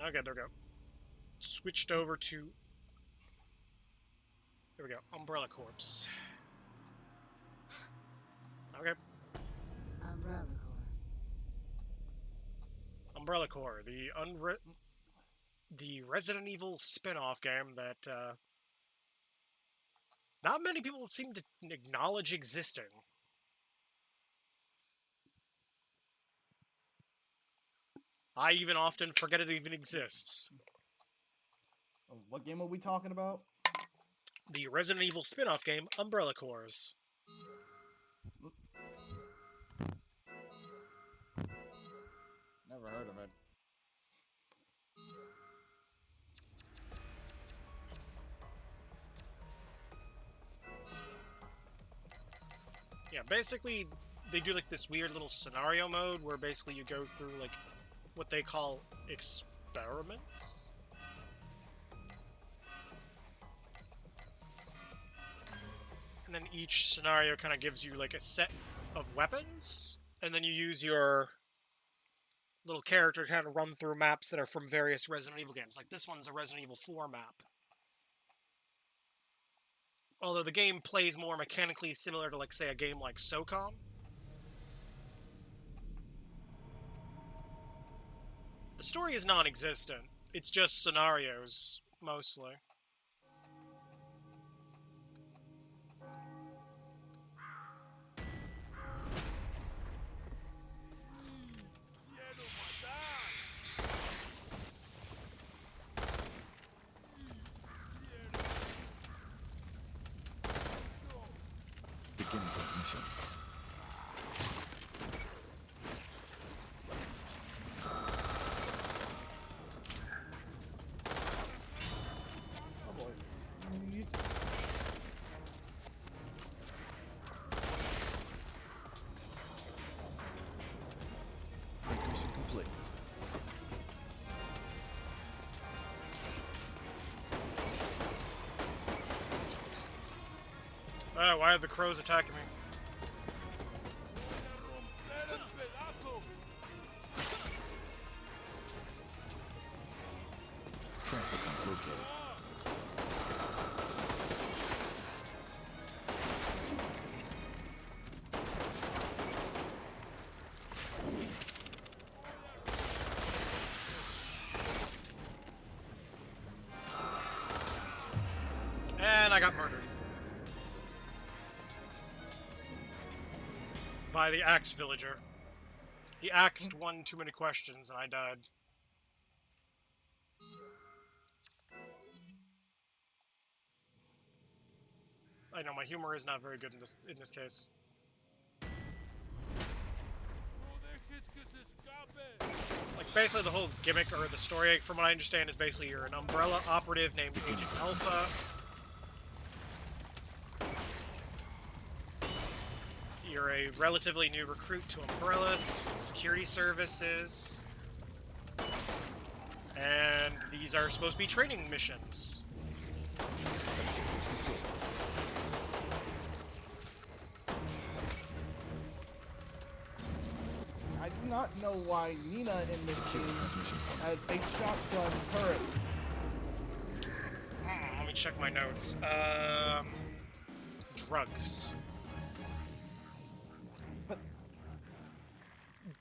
Okay, there we go. Switched over to... There we go. Umbrella Corps. Okay. Umbrella Corps. Umbrella Corps, the Resident Evil spin-off game that not many people seem to acknowledge existing. I even often forget it even exists. What game are we talking about? The Resident Evil spin-off game, Umbrella Corps. Never heard of it. Yeah, basically, they do like this weird little scenario mode where basically you go through like what they call experiments. And then each scenario kind of gives you like a set of weapons, and then you use your little character to kind of run through maps that are from various Resident Evil games. Like this one's a Resident Evil 4 map. Although the game plays more mechanically similar to, like, say, a game like SOCOM. The story is non-existent. It's just scenarios, mostly. Begin transmission. Oh boy. Transmission complete. Ah, why are the crows attacking me? Transfer pump located. And I got murdered. By the axe villager. He axed one too many questions and I died. I know, my humor is not very good in this case. Like, basically the whole gimmick, or the story, from what I understand, is basically you're an Umbrella operative named Agent Alpha. You're a relatively new recruit to Umbrella's security services. And these are supposed to be training missions. I do not know why Nina in this game has a shotgun turret. Let me check my notes. Drugs. But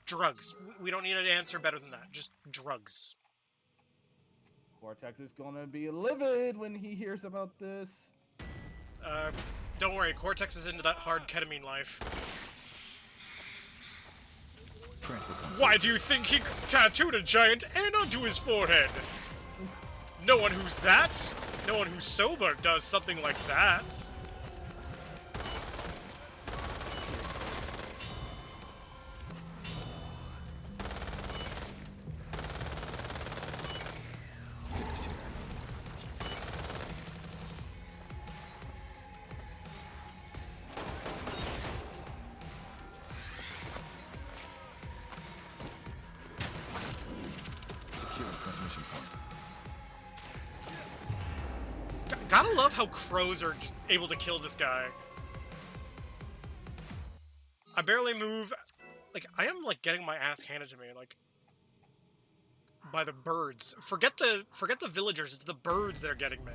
Drugs. We don't need an answer better than that. Just drugs. Cortex is gonna be livid when he hears about this. Don't worry, Cortex is into that hard ketamine life. Transfer pump Why do you think he tattooed a giant N onto his forehead? No one who's sober does something like that. secure transmission point. Gotta love how crows are just able to kill this guy. I barely move. Like, I am, like, getting my ass handed to me, like, by the birds. Forget the villagers. It's the birds that are getting me.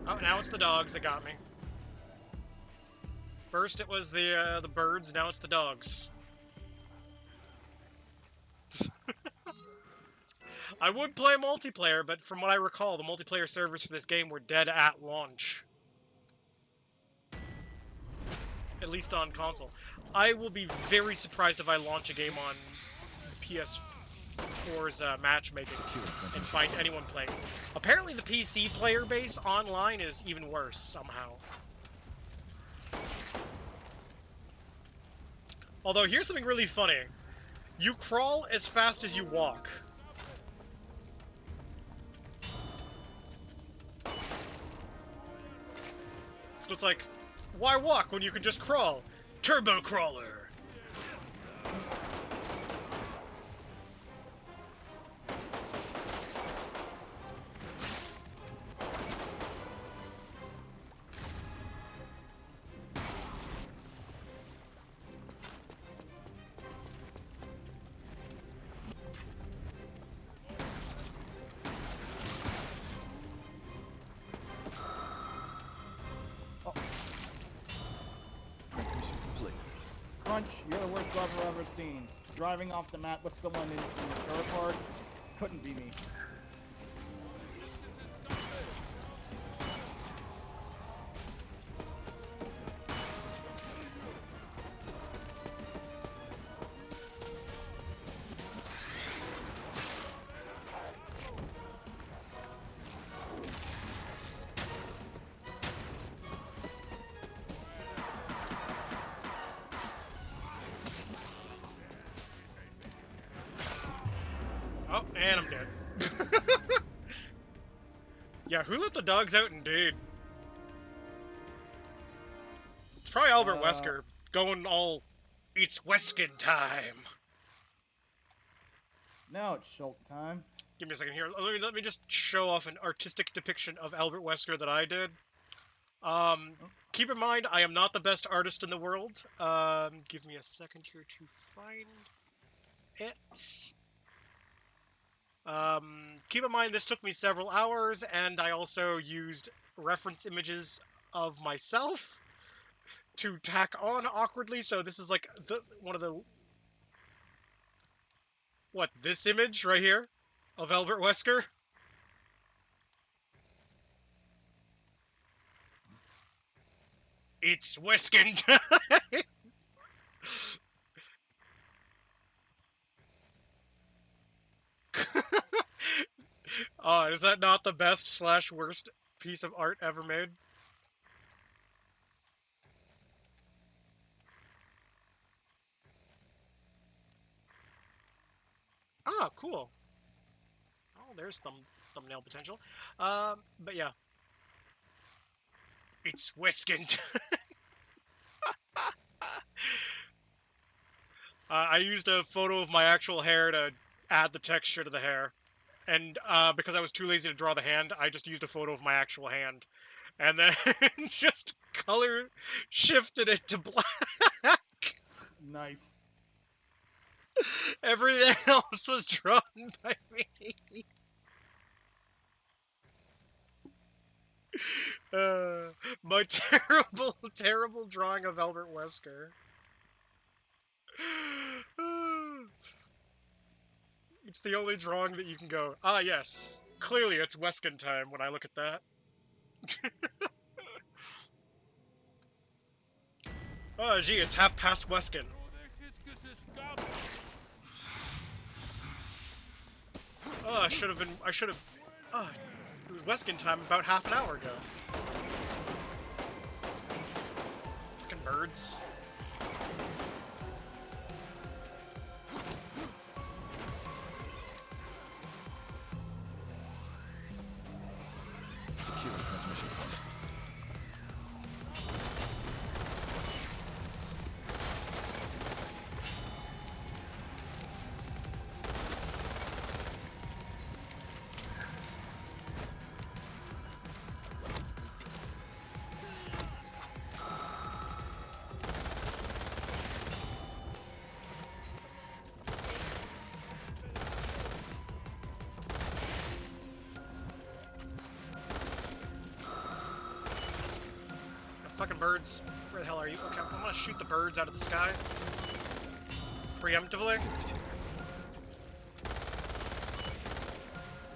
Oh, now it's the dogs that got me. First it was the birds, now it's the dogs. I would play multiplayer, but from what I recall, the multiplayer servers for this game were dead at launch. At least on console. I will be very surprised if I launch a game on PS4's matchmaking and find anyone playing. Apparently the PC player base online is even worse, somehow. Although, here's something really funny. You crawl as fast as you walk. So it's like, why walk when you can just crawl? Turbo crawler! Mission complete. Crunch, you're the worst driver I've ever seen. Driving off the map with someone in the turret park couldn't be me. Oh, and I'm dead. Yeah, who let the dogs out indeed? It's probably Albert Wesker going all, it's Weskin time. Now it's Shulk time. Give me a second here. Let me just show off an artistic depiction of Albert Wesker that I did. Keep in mind, I am not the best artist in the world. Give me a second here to find it. Keep in mind, this took me several hours, and I also used reference images of myself to tack on awkwardly, so this is like one of the... What, this image right here? Of Albert Wesker? It's Weskin time! Is that not the best / worst piece of art ever made? Ah, cool. Oh, there's thumbnail potential. But yeah. It's Weskin. I used a photo of my actual hair to add the texture to the hair. And because I was too lazy to draw the hand, I just used a photo of my actual hand. And then just color shifted it to black. Nice. Everything else was drawn by me. My terrible, terrible drawing of Albert Wesker. It's the only drawing that you can go, ah yes, clearly it's Weskin time when I look at that. Oh gee, it's half past Weskin. Oh, I should have, it was Weskin time about half an hour ago. Fucking birds. fucking birds. Where the hell are you? Okay, I'm gonna shoot the birds out of the sky. Preemptively.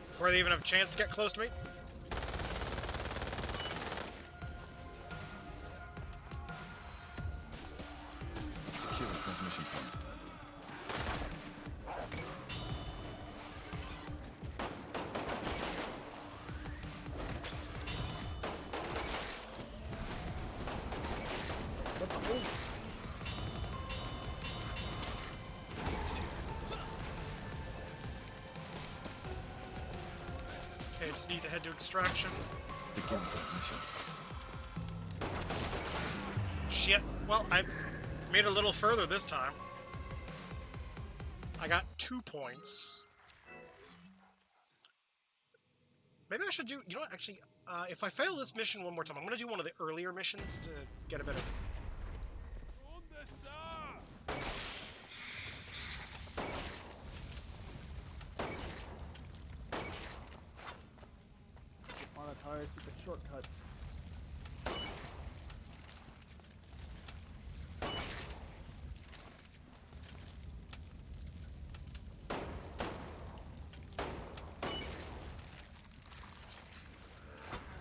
Before they even have a chance to get close to me. Secure transmission point. What the hell? Okay, just need to head to extraction. Begin transmission. Shit. Well, I made it a little further this time. I got 2 points. Maybe I should do... You know what? Actually, if I fail this mission one more time, I'm going to do one of the earlier missions to get a bit of... Monetize with the shortcuts.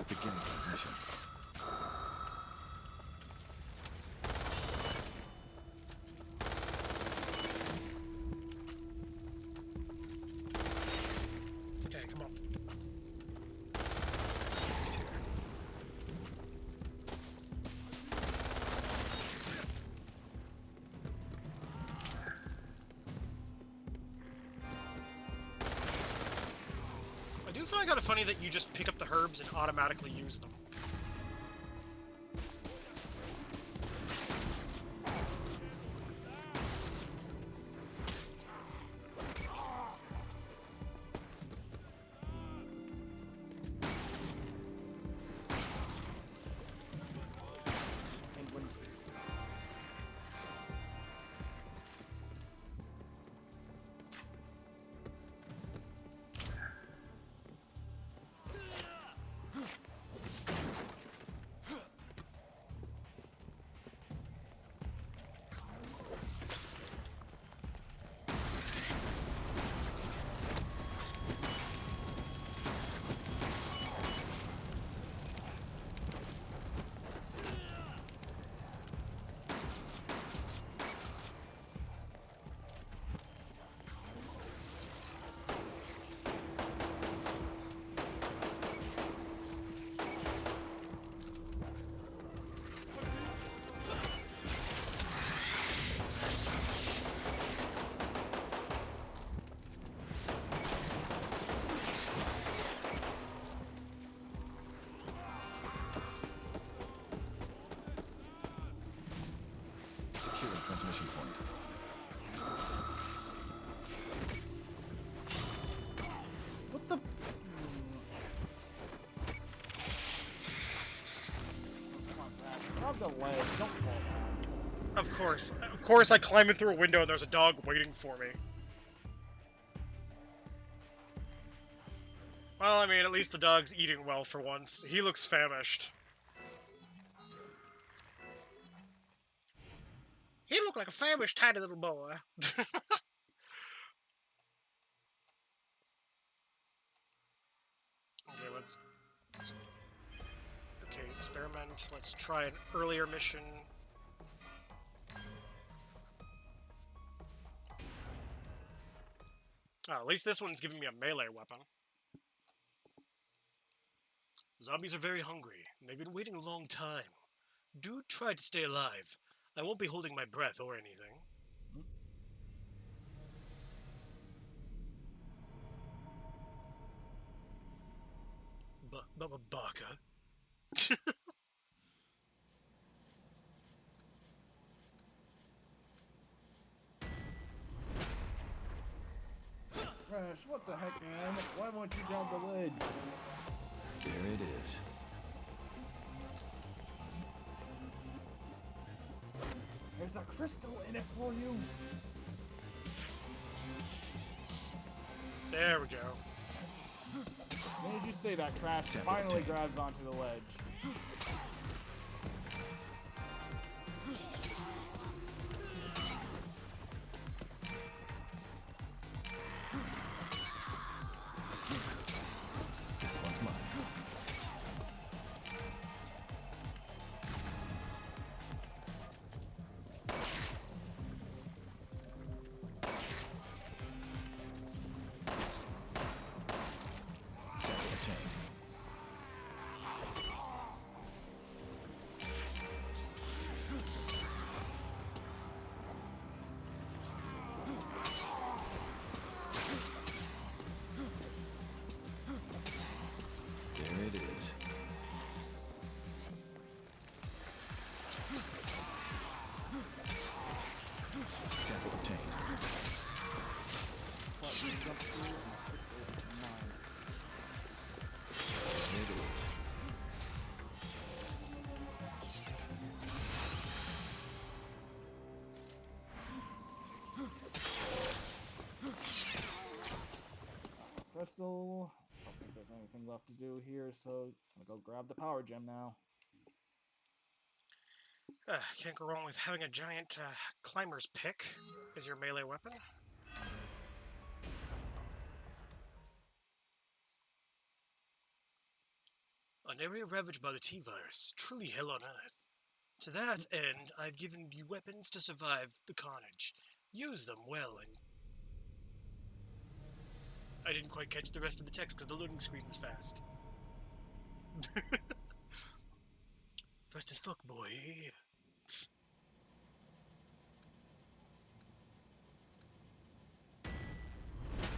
Begin transmission. Okay, come on. I do find it kind of funny that you just pick up the herbs and automatically use them. Penguins. Secure transmission point. What the? Come on, Brad. Grab the leg. Don't fall down. Of course I climb in through a window and there's a dog waiting for me. Well, I mean, at least the dog's eating well for once. He looks famished. He looked like a famished, tiny little boy. Okay, let's... Okay, experiment. Let's try an earlier mission. Oh, at least this one's giving me a melee weapon. Zombies are very hungry, and they've been waiting a long time. Do try to stay alive. I won't be holding my breath or anything. Baka. Crash, what the heck, man? Why won't you grab the lid? There it is. There's a crystal in it for you. There we go. When did you say that Crash Sample finally obtained. grabs onto the ledge? there's anything left to do here, so I'm gonna go grab the power gem now. Can't go wrong with having a giant climber's pick as your melee weapon. An area ravaged by the T-virus, truly hell on earth. To that end, I've given you weapons to survive the carnage. Use them well, and... I didn't quite catch the rest of the text because the loading screen was fast. Fast as fuck, boy. You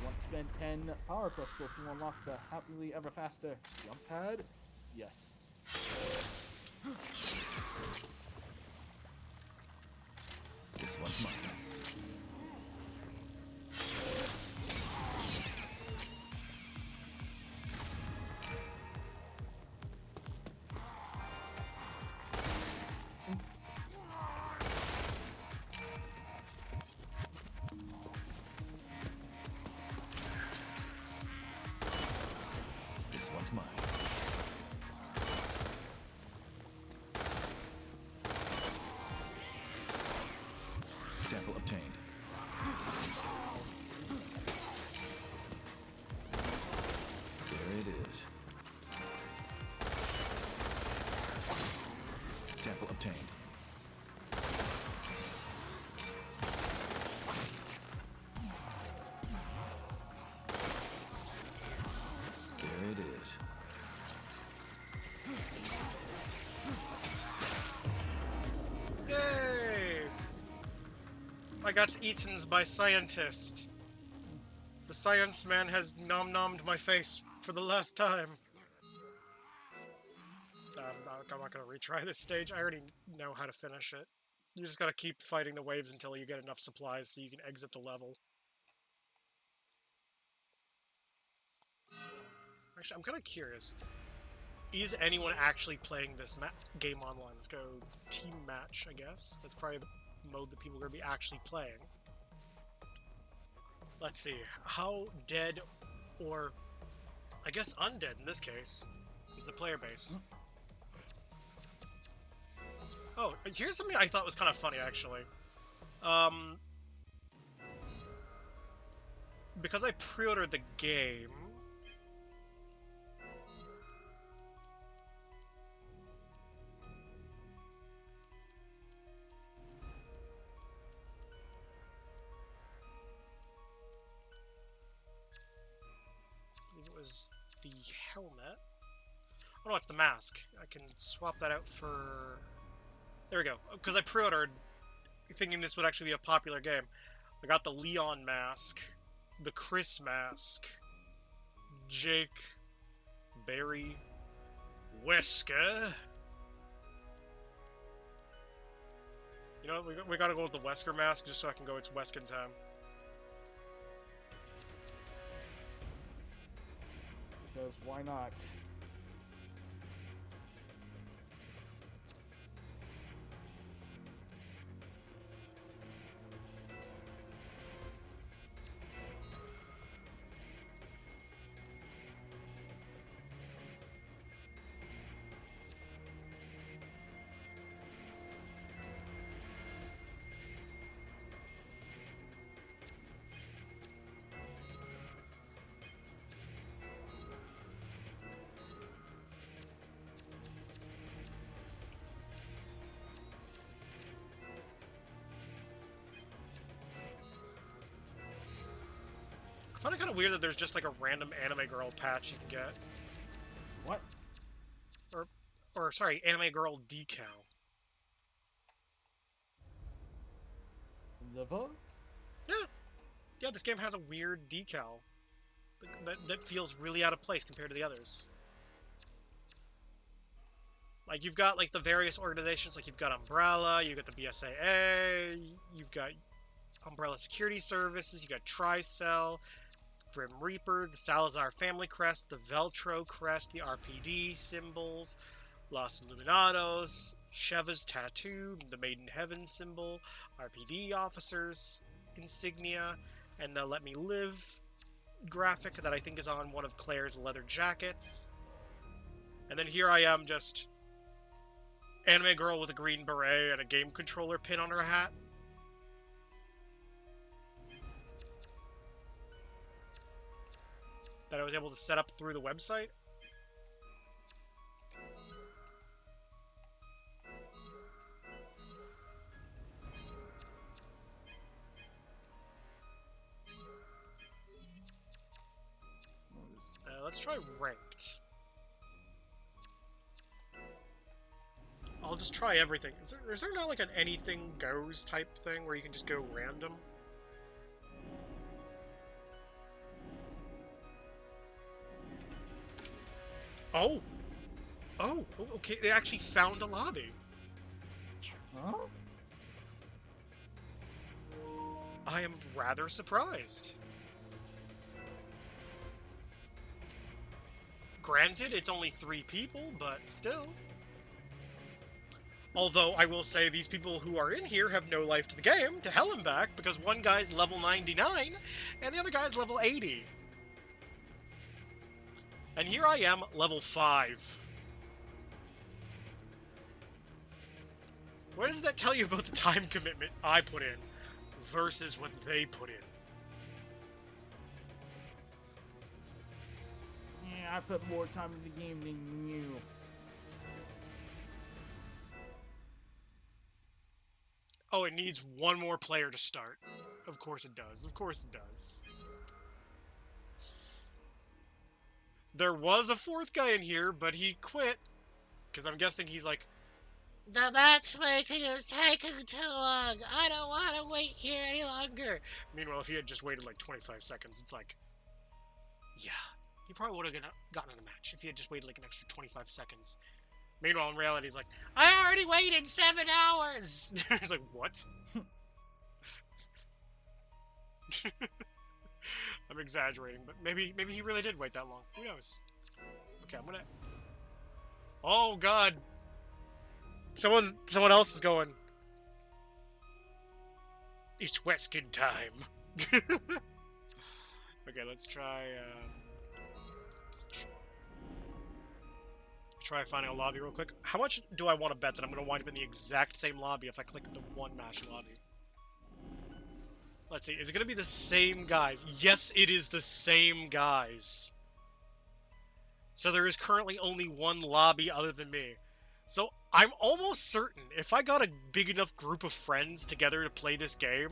want to spend 10 power crystals to unlock the happily ever faster jump pad? Yes. This one's mine. This one's mine. Sample obtained. There it is. Sample obtained. There it is. Yay! I got eaten by scientist. The science man has nom-nommed my face for the last time. I'm not gonna retry this stage. I already know how to finish it. You just gotta keep fighting the waves until you get enough supplies so you can exit the level. Actually, I'm kind of curious. Is anyone actually playing this game online? Let's go team match, I guess. That's probably the mode that people are going to be actually playing. Let's see. How dead, or I guess undead in this case, is the player base? Oh, here's something I thought was kind of funny, actually. Because I pre-ordered the game... I believe it was the helmet. Oh no, it's the mask. I can swap that out for... There we go. Because I pre-ordered thinking this would actually be a popular game. I got the Leon mask, the Chris mask, Jake, Barry, Wesker. You know what? We gotta go with the Wesker mask just so I can go. It's Weskin time. Because why not? I find it kind of weird that there's just like a random anime girl patch you can get. What? Or sorry, anime girl decal. Liver? Yeah, this game has a weird decal that feels really out of place compared to the others. Like, you've got, like, the various organizations, like, you've got Umbrella, you've got the BSAA, you've got Umbrella Security Services, you got Tricell, Grim Reaper, the Salazar Family Crest, the Veltro Crest, the RPD symbols, Los Illuminados, Sheva's Tattoo, the Maiden Heaven symbol, RPD officers, insignia, and the Let Me Live graphic that I think is on one of Claire's leather jackets. And then here I am, just anime girl with a green beret and a game controller pin on her hat. That I was able to set up through the website. Let's try ranked. I'll just try everything. Is there not like an anything goes type thing where you can just go random? Oh! Oh, okay, they actually found a lobby. Huh? I am rather surprised. Granted, it's only 3 people, but still. Although, I will say, these people who are in here have no life to the game, to hell and back, because one guy's level 99, and the other guy's level 80. And here I am, level 5. What does that tell you about the time commitment I put in versus what they put in? Yeah, I put more time in the game than you. Oh, it needs one more player to start. Of course it does. Of course it does. There was a 4th guy in here, but he quit. Because I'm guessing he's like, the matchmaking is taking too long. I don't want to wait here any longer. Meanwhile, if he had just waited like 25 seconds, it's like, yeah, he probably would have gotten in a match if he had just waited like an extra 25 seconds. Meanwhile, in reality, he's like, I already waited 7 hours! He's like, what? I'm exaggerating, but maybe he really did wait that long. Who knows? Okay, I'm gonna... Oh, God! Someone else is going... It's Weskin time! Okay, let's try, try finding a lobby real quick. How much do I want to bet that I'm going to wind up in the exact same lobby if I click the one match lobby? Let's see. Is it going to be the same guys? Yes, it is the same guys. So there is currently only one lobby other than me. So I'm almost certain if I got a big enough group of friends together to play this game,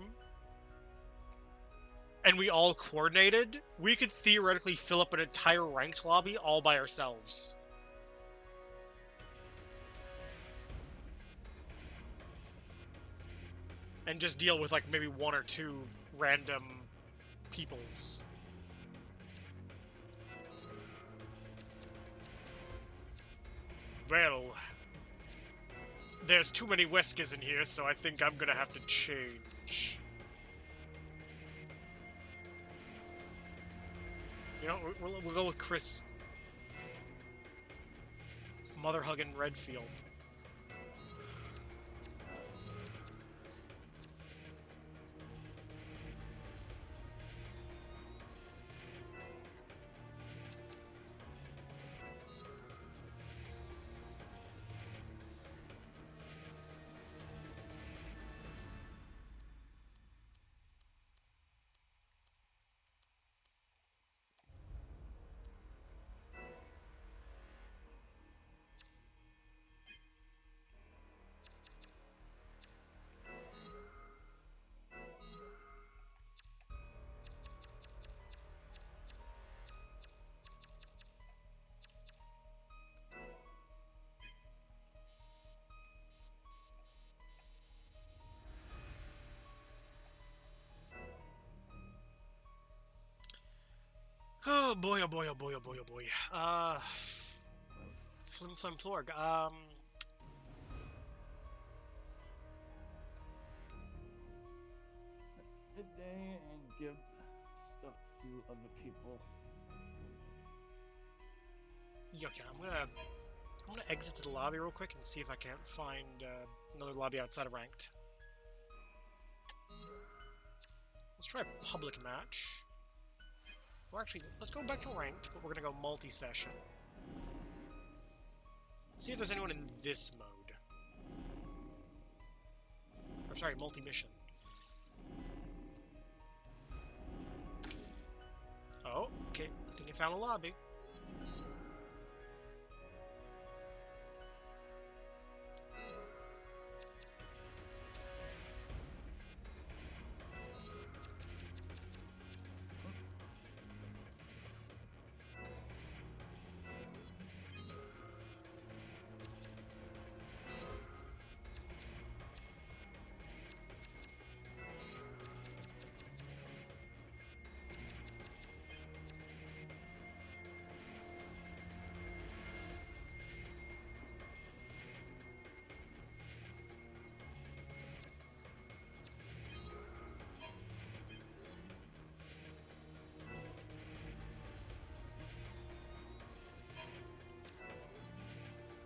and we all coordinated, we could theoretically fill up an entire ranked lobby all by ourselves. And just deal with, like, maybe 1 or 2 random peoples. Well, there's too many Weskers in here, so I think I'm gonna have to change. You know, we'll go with Chris. Mother-hugging Redfield. Oh boy, oh boy, oh boy, oh boy, oh boy. Flim Flam Florg. Good day and give stuff to other people. Yeah, okay, I'm gonna exit to the lobby real quick and see if I can't find another lobby outside of ranked. Let's try a public match. Well, actually, let's go back to ranked, but we're gonna go multi-session. See if there's anyone in this mode. Or sorry, multi-mission. Oh, okay. I think I found a lobby.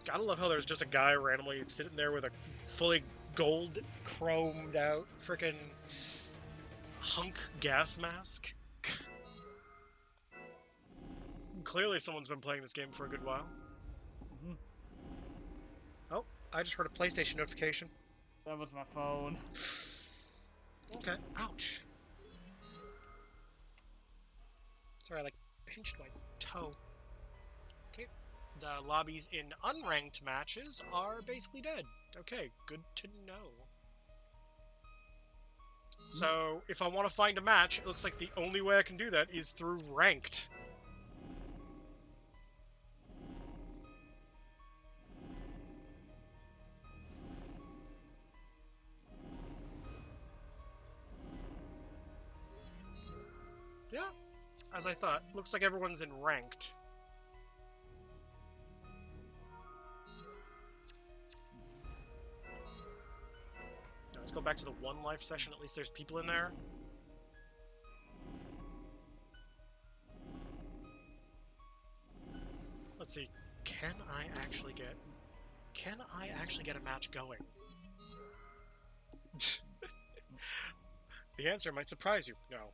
Gotta love how there's just a guy randomly sitting there with a fully gold chromed out frickin' hunk gas mask. Clearly someone's been playing this game for a good while. Mhm. Oh, I just heard a PlayStation notification. That was my phone. Okay. Ouch. Sorry, I like pinched my toe. Okay. The lobbies in unranked matches are basically dead. Okay, good to know. So, if I want to find a match, it looks like the only way I can do that is through ranked. Yeah, as I thought. Looks like everyone's in ranked. Now let's go back to the one life session. At least there's people in there. Let's see. Can I actually get a match going? The answer might surprise you. No.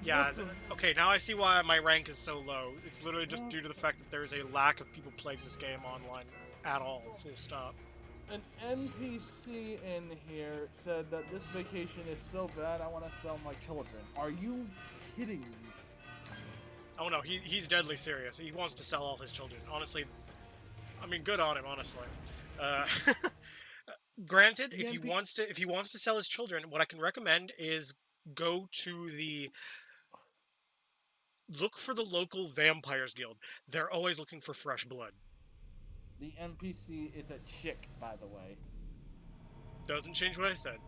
Yeah, okay, now I see why my rank is so low. It's literally just due to the fact that there's a lack of people playing this game online at all, full stop. An NPC in here said that this vacation is so bad I want to sell my children. Are you kidding me? Oh no, he's deadly serious. He wants to sell all his children. Honestly, I mean, good on him, honestly. Granted, if he wants to sell his children, what I can recommend is go to look for the local Vampires Guild. They're always looking for fresh blood. The NPC is a chick, by the way. Doesn't change what I said.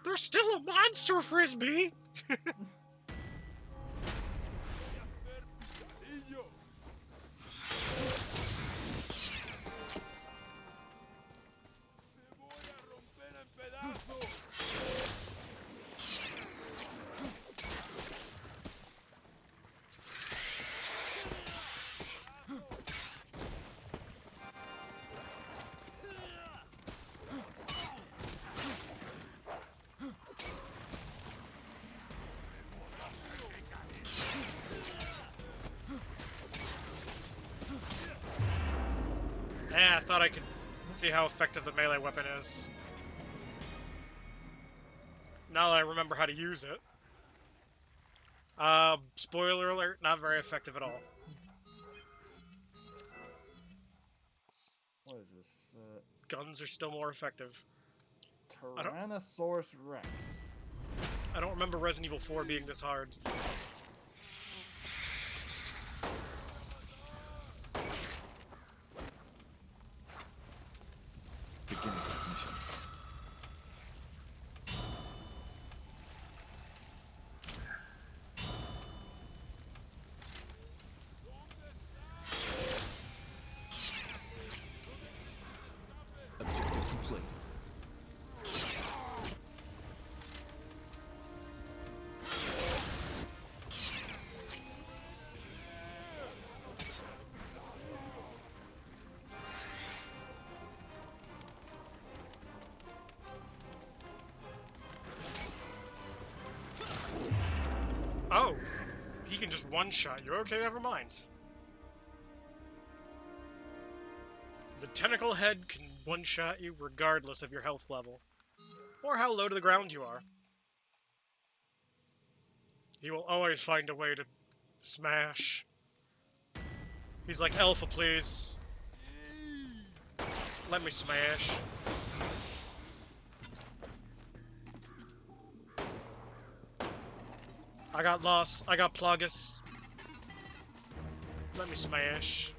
There's still a monster frisbee! I thought I could see how effective the melee weapon is. Now that I remember how to use it. Spoiler alert, not very effective at all. What is this? Guns are still more effective. Tyrannosaurus Rex. I don't remember Resident Evil 4 being this hard. can just one-shot you. Okay, never mind. The tentacle head can one-shot you regardless of your health level. Or how low to the ground you are. He will always find a way to smash. He's like, Alpha, please. Let me smash. I got lost. I got Plagus. Let me smash.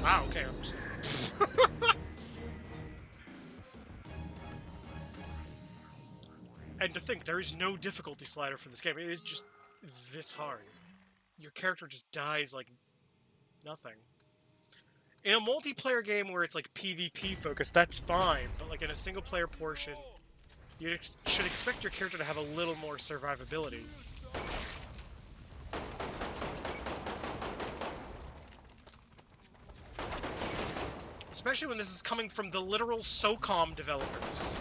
Wow, okay, I'm just... And to think, there is no difficulty slider for this game. It is just this hard. Your character just dies like nothing. In a multiplayer game where it's like PvP focused, that's fine. But like in a single player portion, you should expect your character to have a little more survivability. Especially when this is coming from the literal SOCOM developers.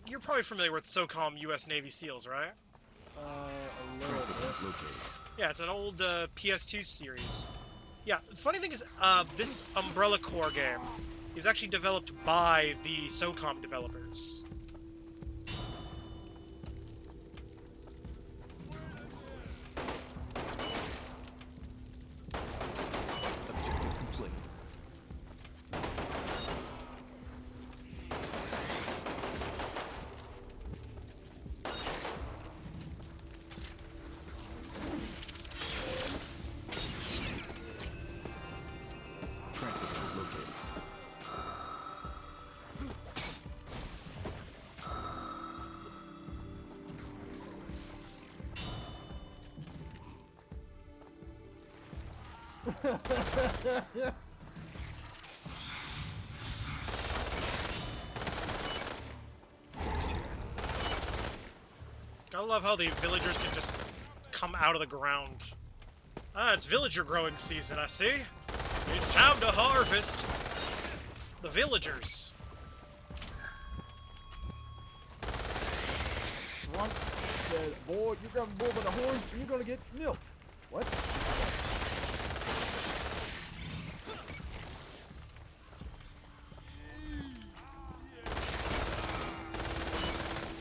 You're probably familiar with SOCOM US Navy SEALs, right? A little bit. Yeah, it's an old PS2 series. Yeah, the funny thing is, this Umbrella Corps game is actually developed by the SOCOM developers. Objective complete. Transfer located. I love how the villagers can just come out of the ground. Ah, it's villager growing season, I see. It's time to harvest the villagers. Drunk said, boy, you grab a bull by the horns and you're gonna get milked. What?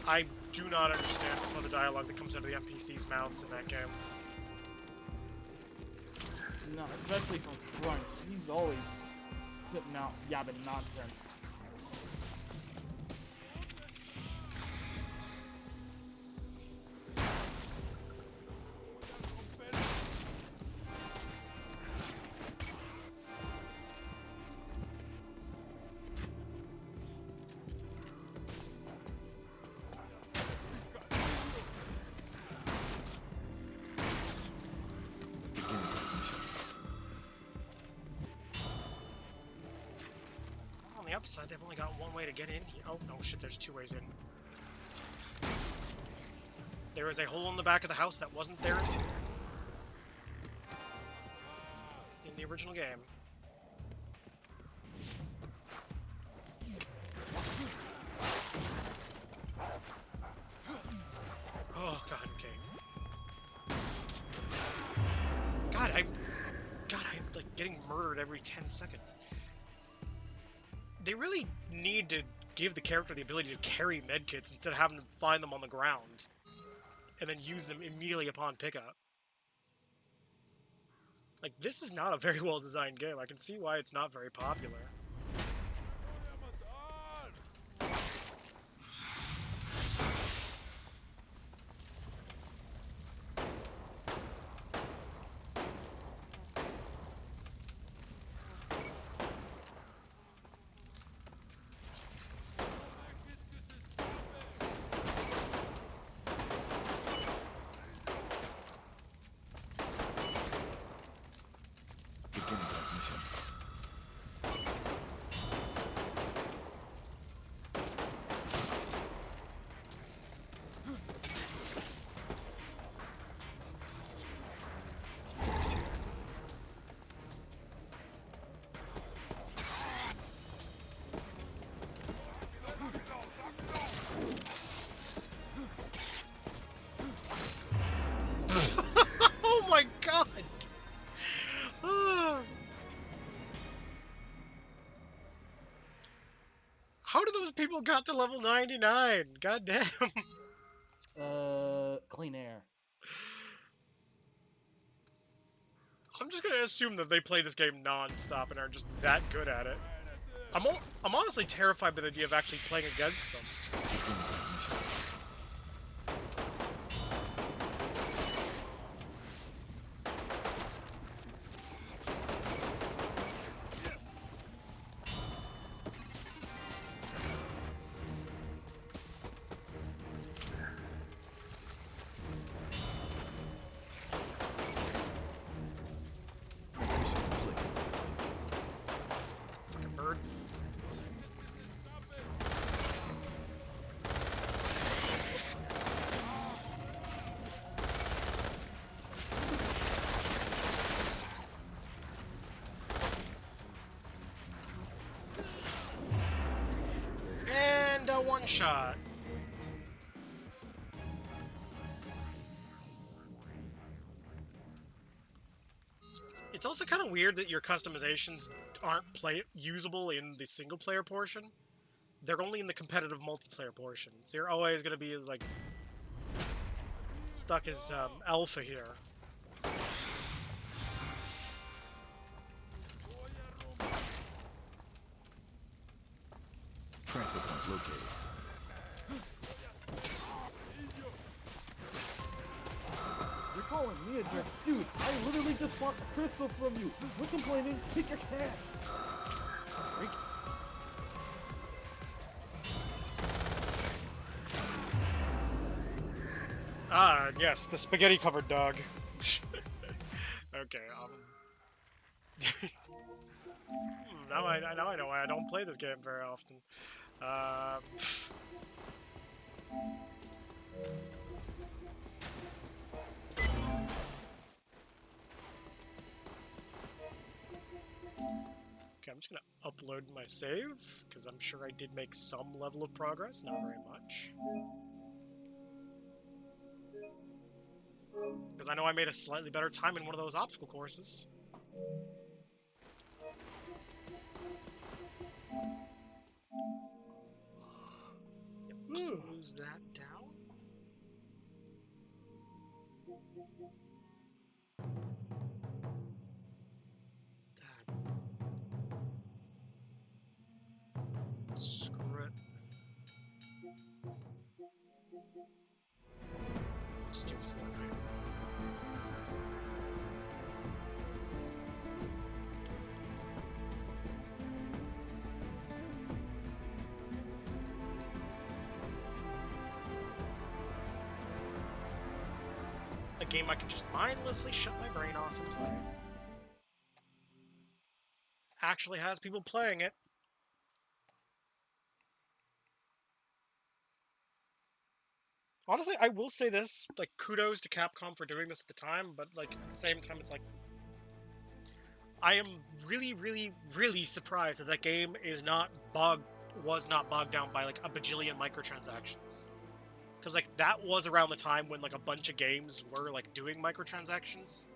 I do not understand some of the dialogue that comes out of the NPCs' mouths in that game. No, especially from Front. He's always spitting out yabbing nonsense. On the upside, they've only got one way to get in here. Oh, no, shit, there's two ways in. There is a hole in the back of the house that wasn't there in the original game. getting murdered every 10 seconds. They really need to give the character the ability to carry medkits instead of having to find them on the ground and then use them immediately upon pickup. Like, this is not a very well designed game. I can see why it's not very popular. Beginning transmission. Fixed here. Oh my god! How do those people got to level 99? God damn. Clean air. I'm just gonna assume that they play this game non-stop and are just that good at it. I'm honestly terrified by the idea of actually playing against them. Beginning transmission. Transmission complete. Like a bird. And a one shot. It's also kind of weird that your customizations aren't usable in the single player portion. They're only in the competitive multiplayer portion. So you're always going to be as like stuck as alpha here. Transfer point located. You're calling me a jerk? Dude, I literally just bought a crystal from you. We're complaining. Take your cash. Freak. Ah, yes, the spaghetti-covered dog. Okay, now I know why I don't play this game very often. Okay, I'm just gonna upload my save, because I'm sure I did make some level of progress, not very much. Because I know I made a slightly better time in one of those obstacle courses. Yep, close that down. That. Screw it. Let's do Fortnite. A game I can just mindlessly shut my brain off and play. Actually has people playing it. Honestly, I will say this, like, kudos to Capcom for doing this at the time, but, like, at the same time, it's like, I am really, really, really surprised that that game was not bogged down by, like, a bajillion microtransactions. Because, like, that was around the time when, like, a bunch of games were, like, doing microtransactions.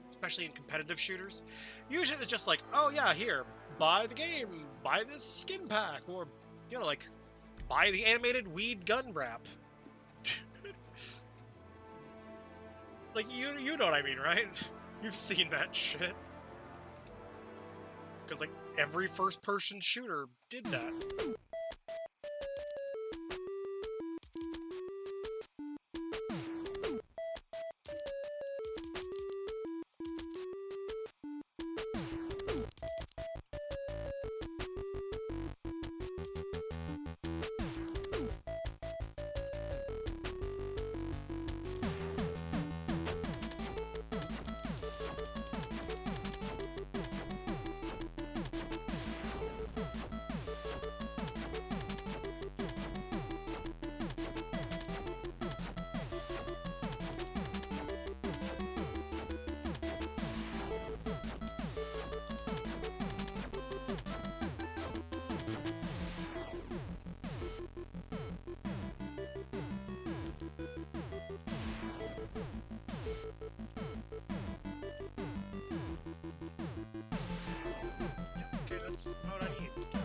especially in competitive shooters. Usually it's just like, oh yeah, here, buy the game, buy this skin pack, or, you know, like, buy the animated weed gun wrap. Like, you know what I mean, right? You've seen that shit. Because, like, every first-person shooter did that. Okay, that's the mode I need. Okay.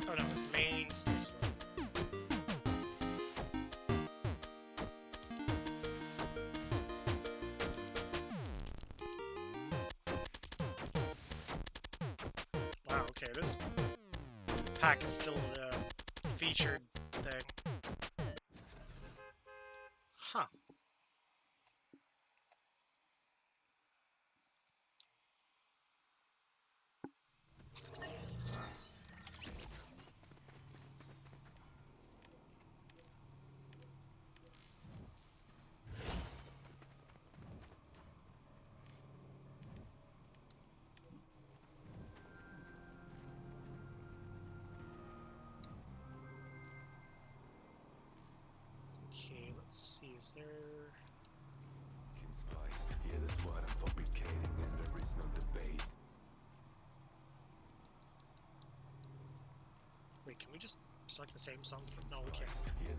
Oh no, main stage. Wow, okay, this pack is still the featured thing. Huh. Okay, let's see, is there... Spice. Yeah, that's what I'm fabricating, and there is no debate. Wait, can we just select the same song for... No, we can't. Yeah.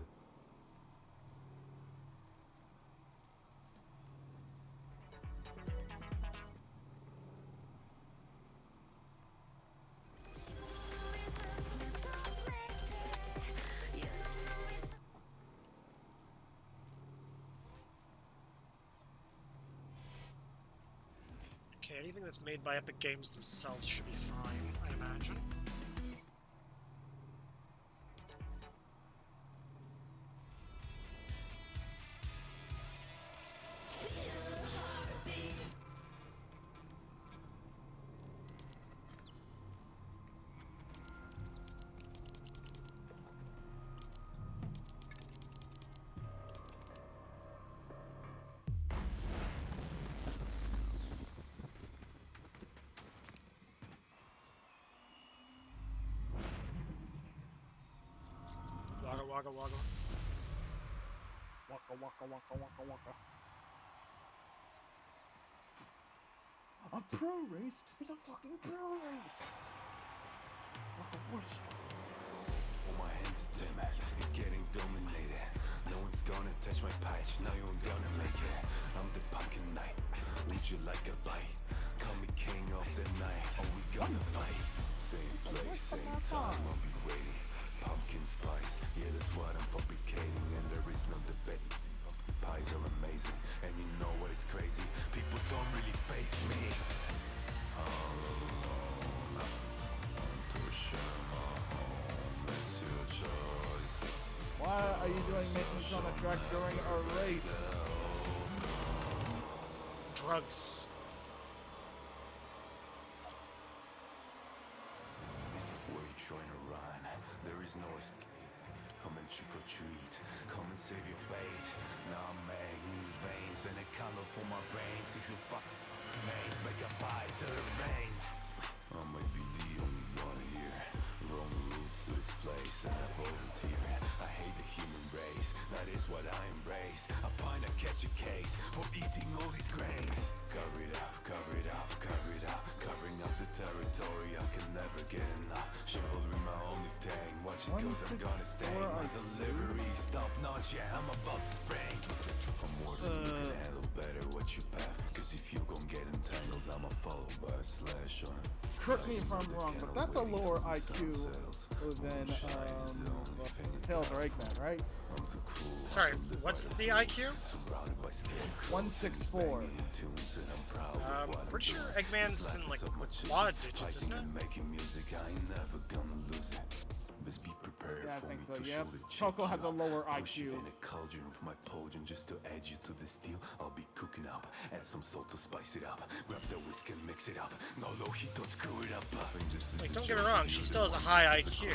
Okay, anything that's made by Epic Games themselves should be fine, I imagine. Wagga wagga wagga. Waka waka waka waka waka. A pro race is a fucking pro race. What the worst? On my hands are dim, you're getting dominated. No one's gonna touch my patch, now you ain't gonna make it. I'm the pumpkin knight, would you like a bite? Call me king of the night, are we gonna fight? Same place, same time, I'll be waiting. Pumpkin spice, yeah, that's what I'm fabricating, and there is no debate. Pies are amazing, and you know what is crazy? People don't really face me. All alone, to share my home, it's your choice. Why are you doing maintenance on a track during a race? Drugs. Where you trying to run? There is no escape. Come and trick or treat. Come and save your fate. Now I'm making these veins and a color for my brains. If you fuck mains, make a bite to the veins. I might be the only one here. Wrong rules to this place, and gonna stay. My delivery stop notch, yeah, I'm about to spring. I'm more than you can handle, better what you path. Cause if you gon' get entangled, I'ma follow by a slash on it. Correct me if I'm wrong, but that's a lower IQ than Tails or Eggman, right? Sorry, what's the IQ? 164. Pretty sure Eggman's is in like quad digits, isn't it? Making music, I ain't never gonna lose it. Best be prepared Yeah, I for think me so, to yep. surely check Choco you has a out. lower Push you IQ. in a cauldron with my potion just to add you to the steel. I'll be cooking up, add some salt to spice it up. Grab the whisk and mix it up. No lojito, screw it up. I think this is Like, a don't get me joke. wrong, she still has a high IQ.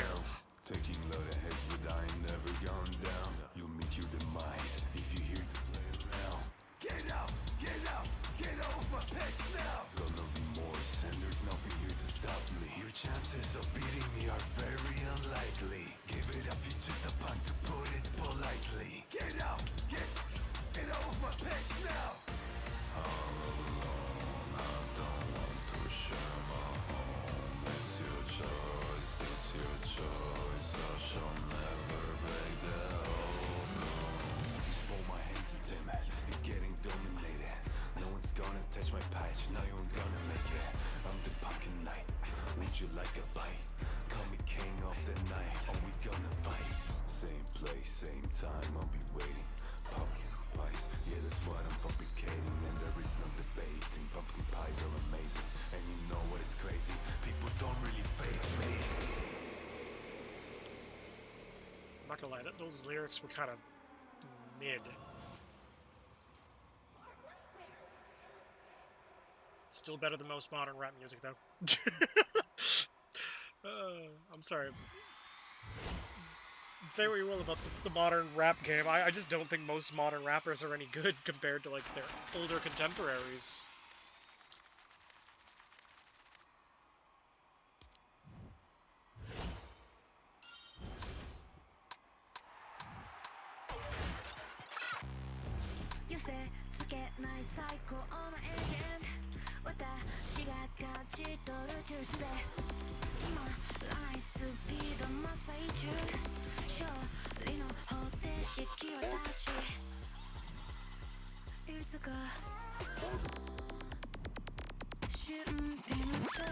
Taking a lot of heads, but I ain't never gone down. You'll meet your demise if you hear the play around. Get out, get off my pecs now. Got no remorse, and there's nothing here to stop me. Your chances of beating me are very unlikely. Give it up, you're just a punk to put it politely. Get out, get off my pecs now. All alone, I don't want to share my home. It's your choice, it's your choice. I shall never break the oath. Please fold my hands to Tim, you're getting dominated. No one's gonna touch my patch, now you ain't gonna make it. I'm the pumpkin knight, would you like a bite? Call me king of the night, are we gonna fight? Same place, same time, I'll be waiting. Pumpkin spice, yeah, that's what I'm fabricating. And there is no debating, pumpkin pies are amazing. And you know what is crazy, people don't really face me. I'm not gonna lie, those lyrics were kind of mid. Still better than most modern rap music, though. I'm sorry. Say what you will about the modern rap game. I just don't think most modern rappers are any good compared to, like, their older contemporaries. You say つけない最高のエージェント私が勝ち取るジュースで止まらないスピード真っ最中勝利の方程式は出しいつか新品だ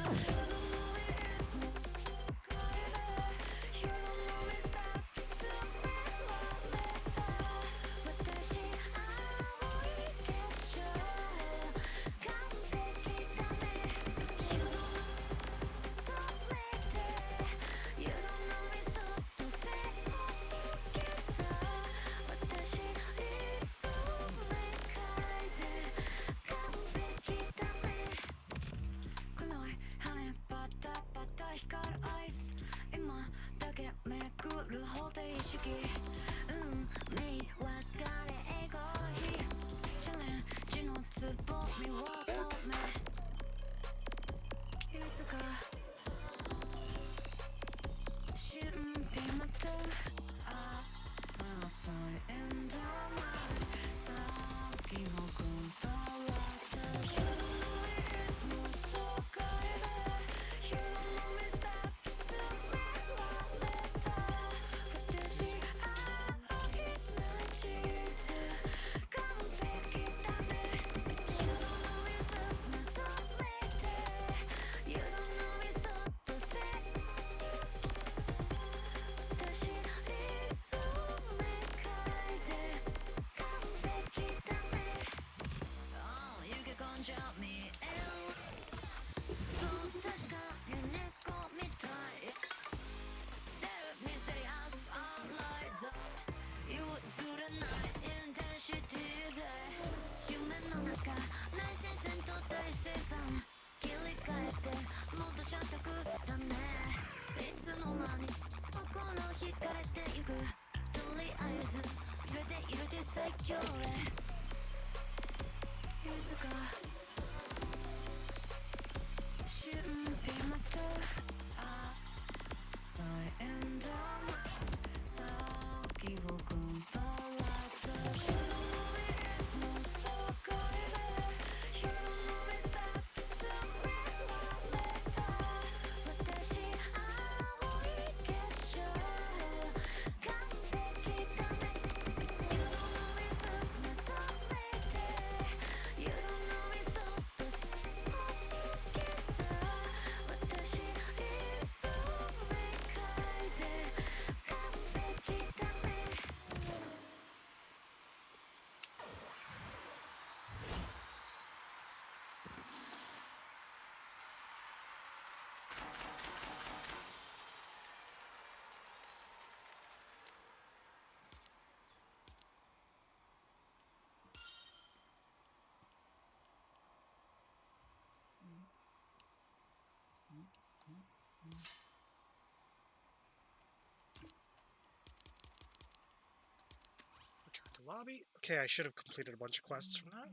Return to lobby. Okay, I should have completed a bunch of quests from that.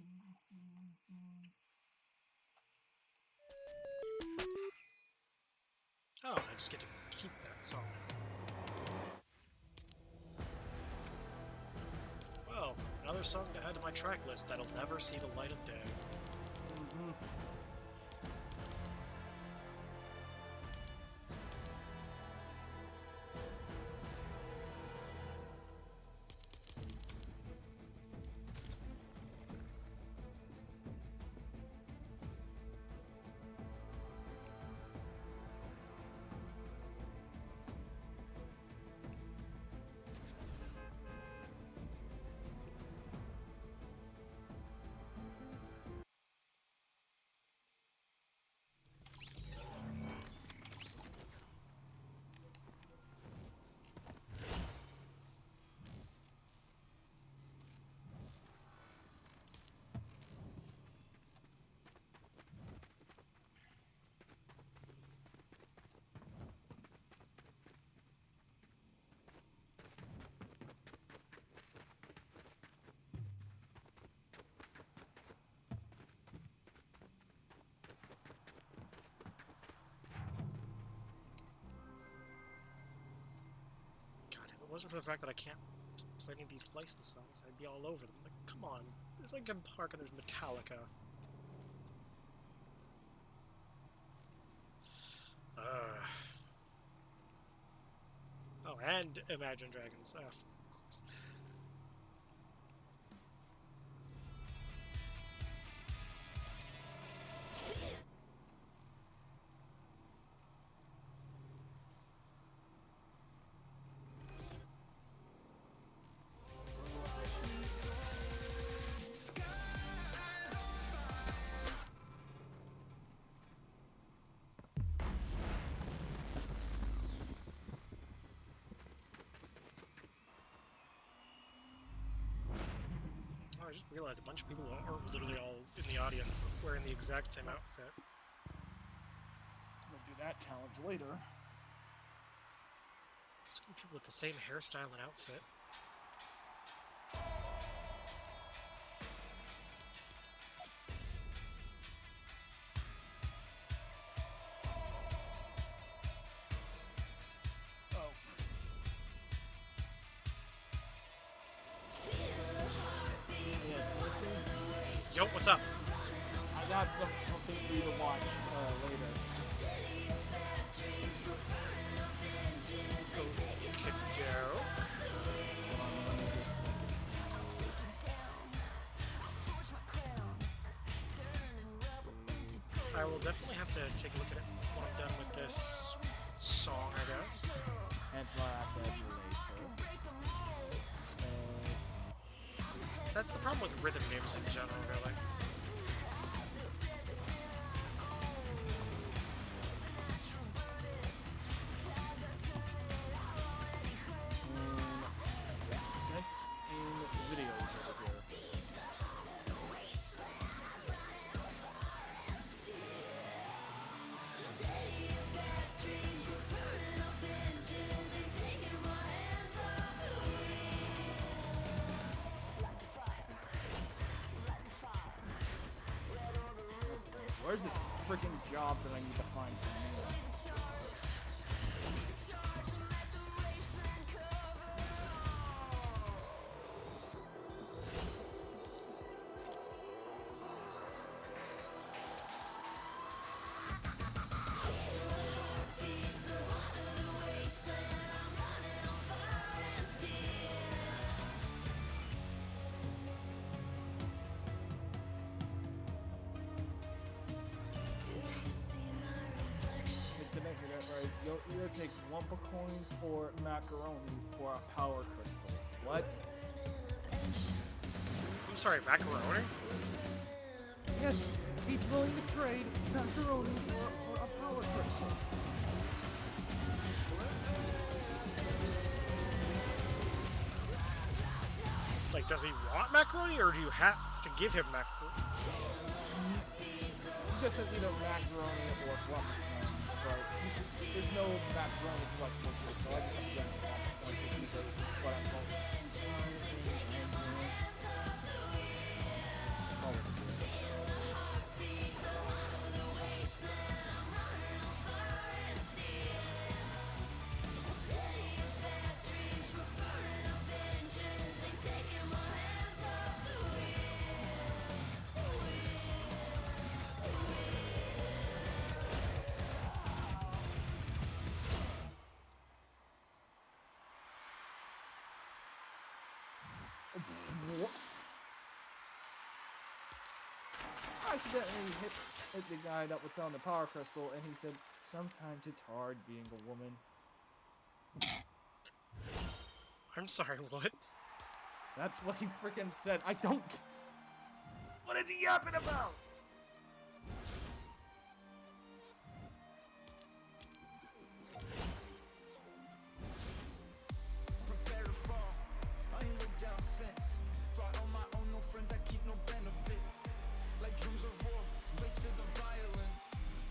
Oh, I just get to keep that song now. Well, another song to add to my track list that'll never see the light of day. God, if it wasn't for the fact that I can't play any of these licensed songs, I'd be all over them. Like, come on. There's Linkin Park and there's Metallica. Oh, and Imagine Dragons. Of course. Oh, I just realized a bunch of people are literally all in the audience wearing the exact same outfit. We'll do that challenge later. So many people with the same hairstyle and outfit. Oh. Yo, what's up? I got something for you to watch later. Kiddo. I will definitely have to take a look at it when I'm done with this song, I guess. Angela after later. That's the problem with rhythm games in general, really. Sent in videos over here. Where's this freaking job that I need to find for me? Right, you'll either take Wumpa coins or macaroni for a power crystal. What? I'm sorry, macaroni? Yes, he's willing to trade macaroni for a power crystal. Like, does he want macaroni, or do you have to give him macaroni? He just says either macaroni or Wumpa coins, but you with the map run with what's supposed to, so I just have to get it off. So I can use it, but I'm I accidentally hit the guy that was selling the power crystal, and he said, "Sometimes it's hard being a woman." I'm sorry, what? That's what he freaking said. I don't. What is he yapping about? Prepare to fall. I ain't looked down since. Fought on my own, no friends, I keep no benefits. Like drums of war, late to the violence.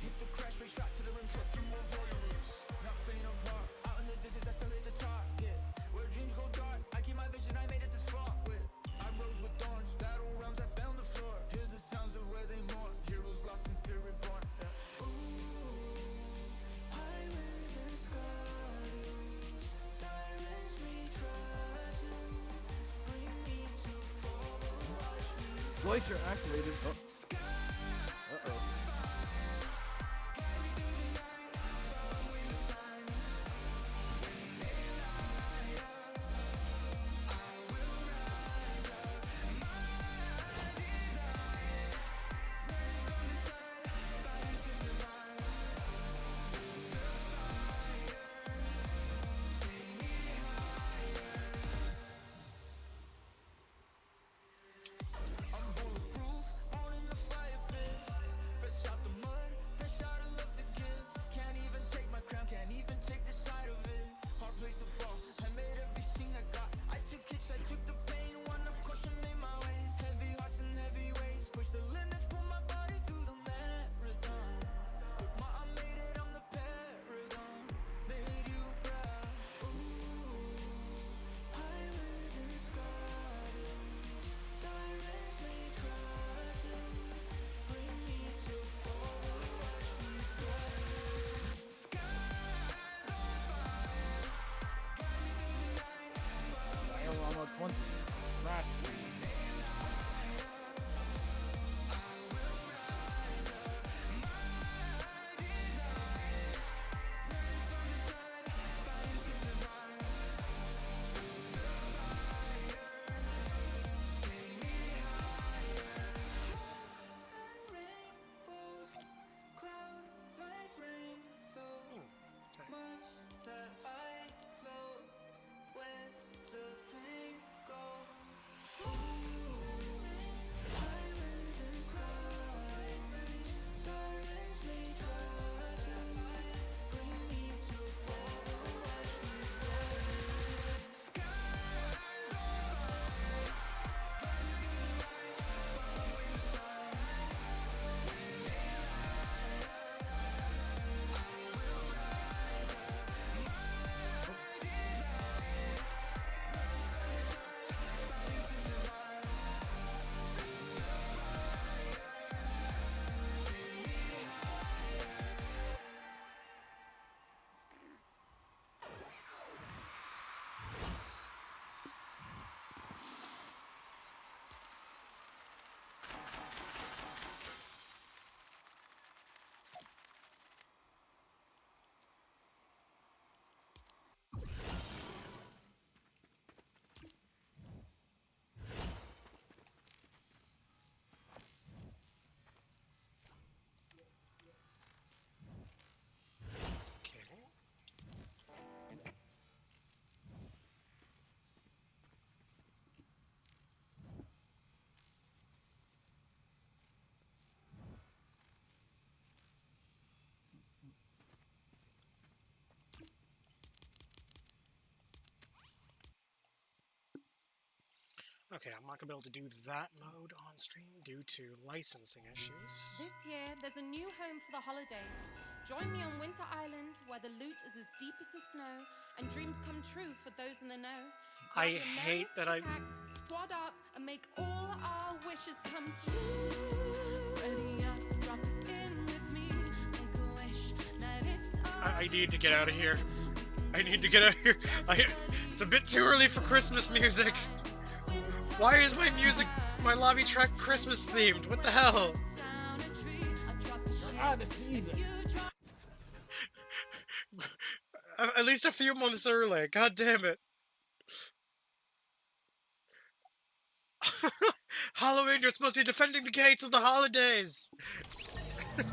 Hit the crash rate, shot to the rim, truck through more violence. Not faint of heart, out in the distance, I still hit the target. Where dreams go dark, I keep my vision, I made it this far with. I rose with thorns, battle realms, I found the floor. Hear the sounds of where they mourn, heroes lost and fear reborn. Yeah. Ooh, highways and skyways, sirens may try to bring me to fall, but watch me. Glacier activated. Oh. Uh-oh. I'm bulletproof, born in the fire pit. Fresh out the mud, fresh out of love to give. Can't even take my crown, can't even take the side of it. Hard place to fall, I made everything I got. I took hits, I took the pain, one of caution made my way. Heavy hearts and heavy weights, push the limits, pull my body through the marathon. Look, ma, I made it, I'm the paragon. Made you proud. Ooh, highways and skyways. Sirens may try to bring me to fall, but watch me fly. Skies on fire, guide me through the night. I almost went smash. Rainbows cloud my brain so Okay. much that I float with the pain goes. Highways and skyways, sirens may try to bring me to fall, but watch me fly. Skies on fire, guide me through the night, following the signs. Okay. Okay, I'm not gonna be able to do that mode on stream due to licensing issues. This year, there's a new home for the holidays. Join me on Winter Island, where the loot is as deep as the snow, and dreams come true for those in the know. I Grab your hate merriest that I- pickaxe, squad up, and make all our wishes come true. Ready up, drop in with me, make a wish that it's I need to get out of here. I need to get out of here. It's a bit too early for Christmas music. Why is my music, my lobby track Christmas themed? What the hell? down a tree. I'll drop a shit. Out of season. You drop At least a few months early. God damn it. Halloween, you're supposed to be defending the gates of the holidays. You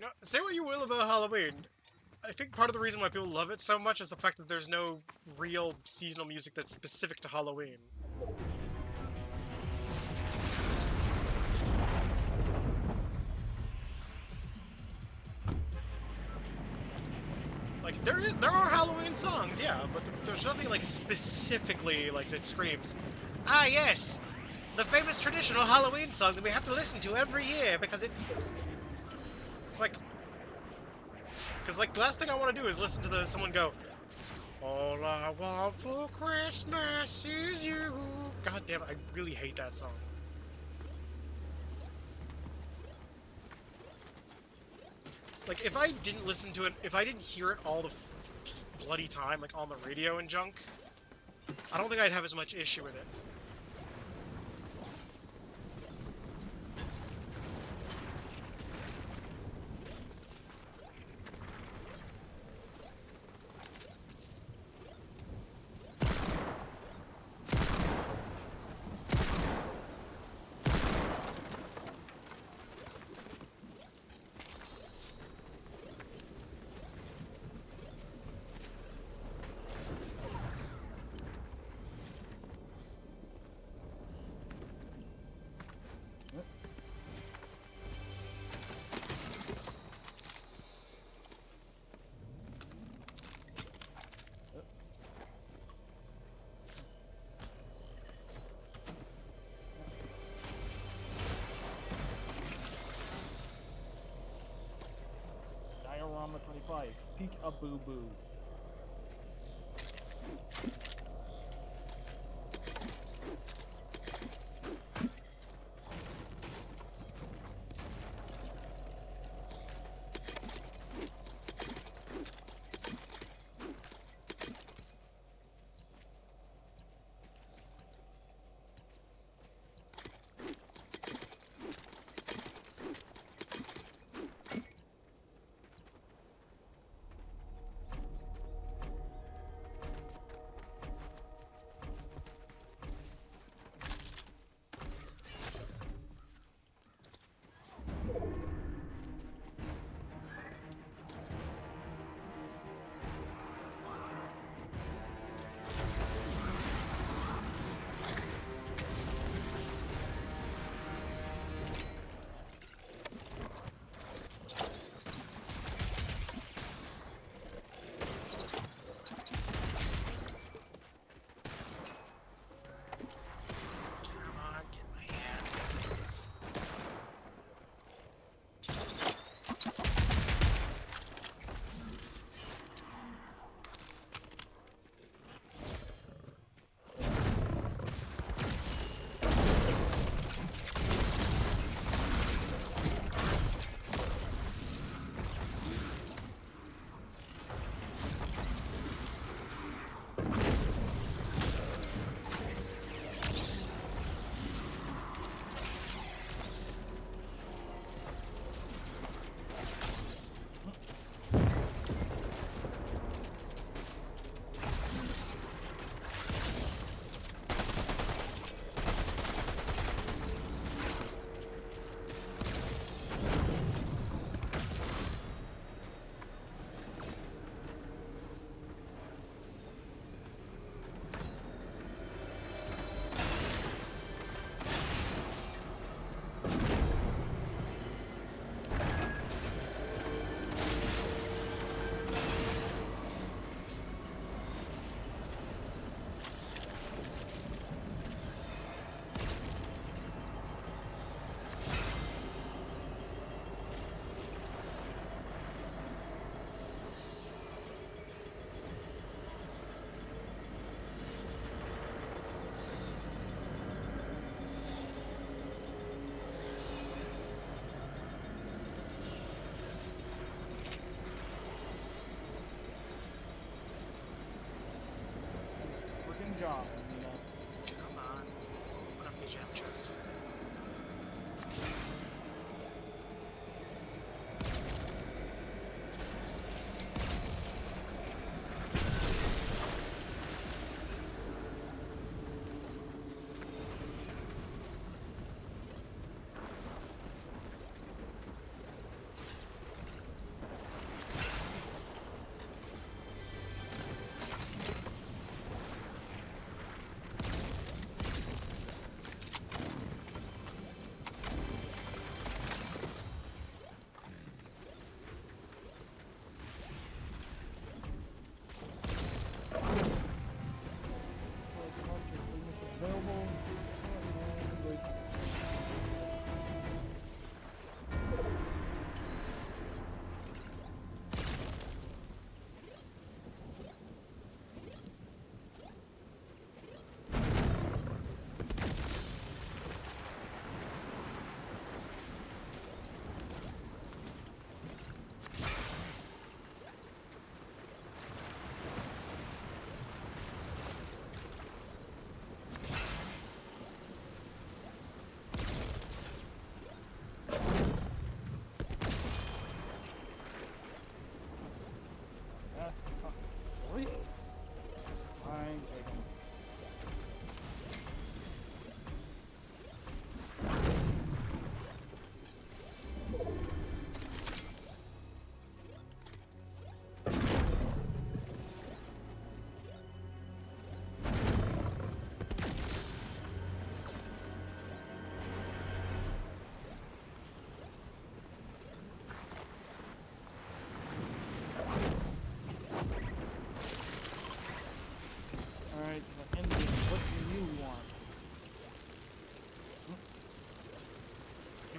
know, say what you will about Halloween. I think part of the reason why people love it so much is the fact that there's no real seasonal music that's specific to Halloween. Like, there are Halloween songs, yeah, but there's nothing, like, specifically, like, that screams, ah, yes, the famous traditional Halloween song that we have to listen to every year because it's like... Because, like, the last thing I want to do is listen to someone go, all I want for Christmas is you. God damn it, I really hate that song. Like, if I didn't listen to it, if I didn't hear it all the bloody time, like, on the radio and junk, I don't think I'd have as much issue with it. Diorama 25. Peek a boo boo.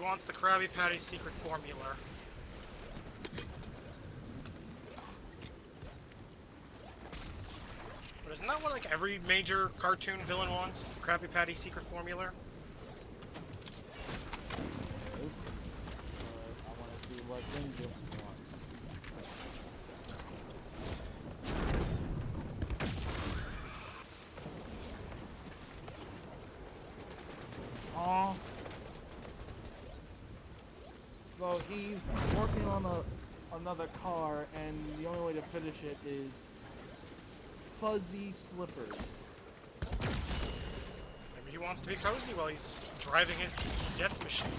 wants the Krabby Patty secret formula. But isn't that what like every major cartoon villain wants? The Krabby Patty secret formula? Yes. I want to see what Ninja wants. Aw. So he's working on another car, and the only way to finish it is fuzzy slippers. Maybe he wants to be cozy while he's driving his death machine.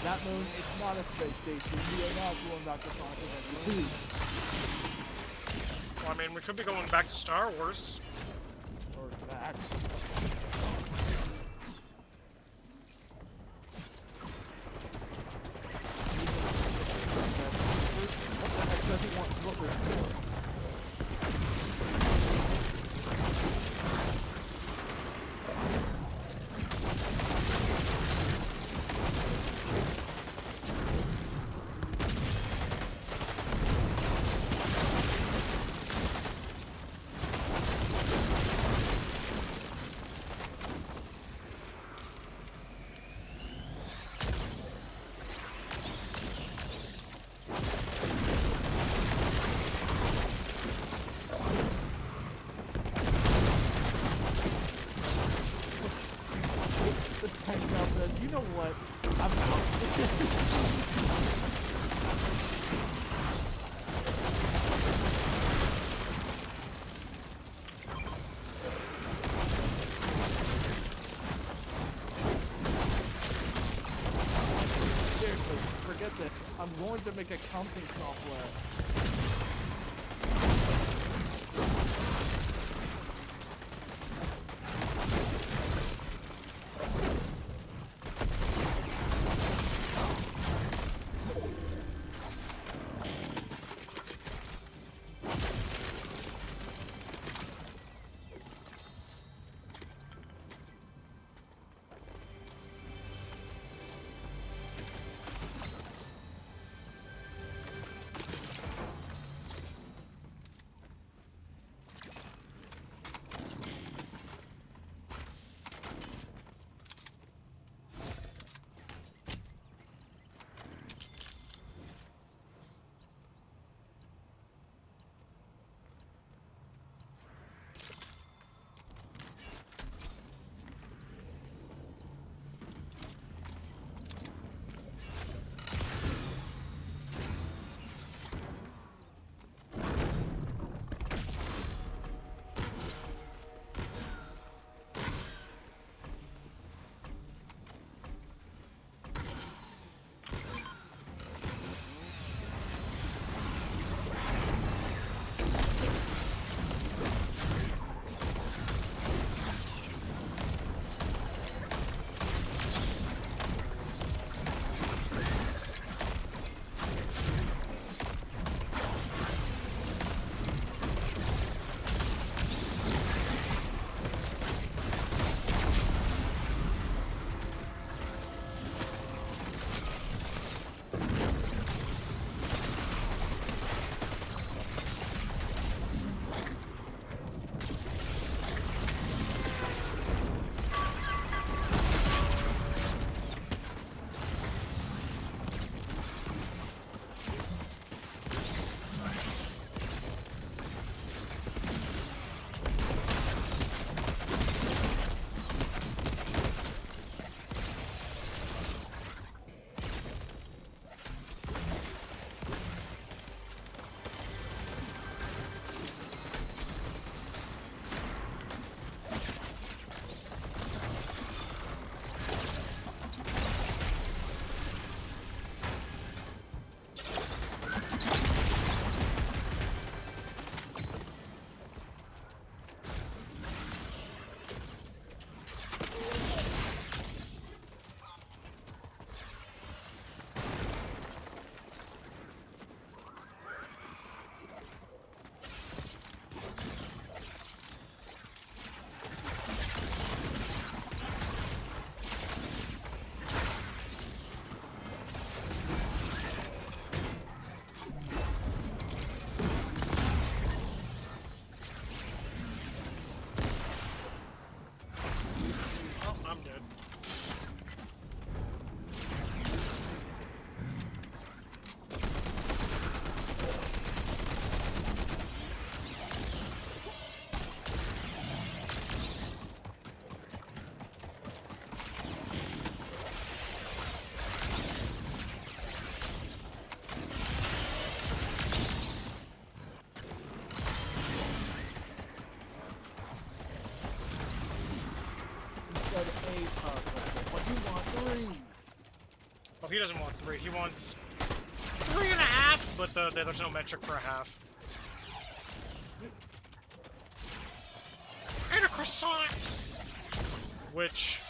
That moon, it's not a space station. We are not going back to Sonic Adventure 2. Well, I mean, we could be going back to Star Wars. Or that. What the heck does he want slippers for? The tank now says, you know what? I'm Seriously, forget this. I'm going to make accounting software. But you want 3. Oh, he doesn't want 3. He wants 3.5, but there's no metric for a half. And a croissant! Which...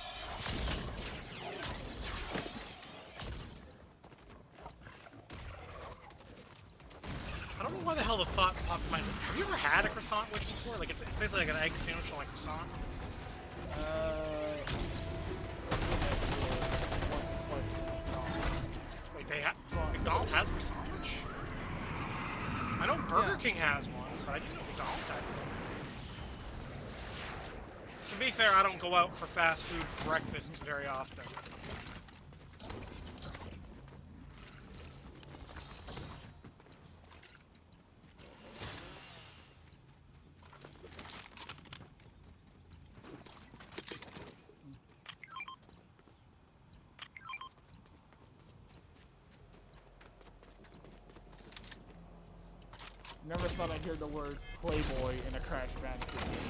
I don't know why the hell the thought popped in my head. Have you ever had a croissant wedge before? Like, it's basically like an egg sandwich on like croissant. Wait, McDonald's has croissant wedge? I know Burger King has one, but I didn't know McDonald's had one. To be fair, I don't go out for fast food breakfasts very often. Never thought I'd hear the word Playboy in a Crash Bandicoot game.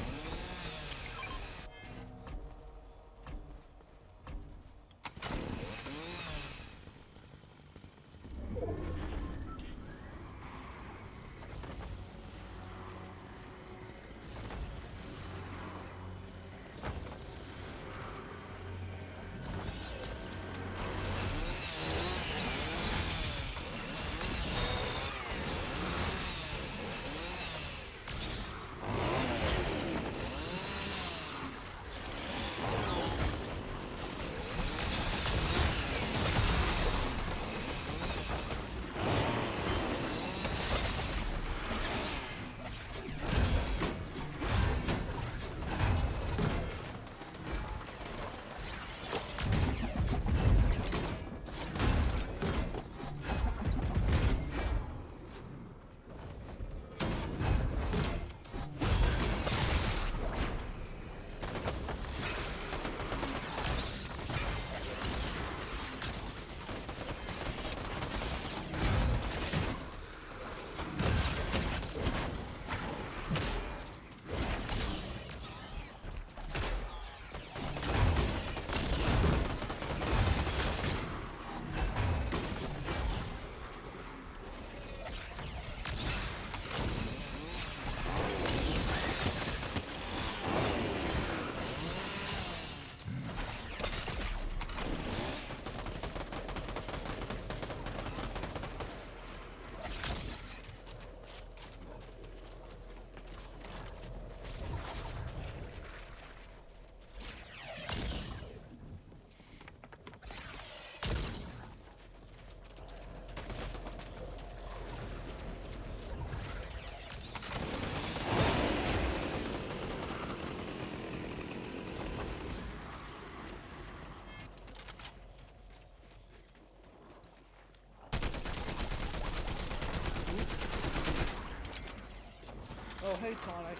Oh, hey, Sonic.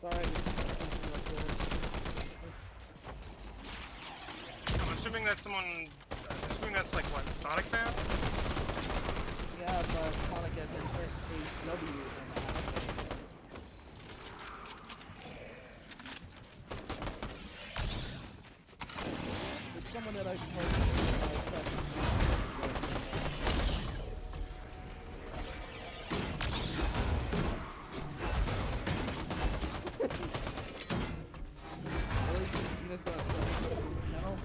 Sorry. I'm assuming that's someone... I'm assuming that's like, what, a Sonic fan? Yeah, but Sonic as an SHW and it's someone that I've heard. You just got a channel?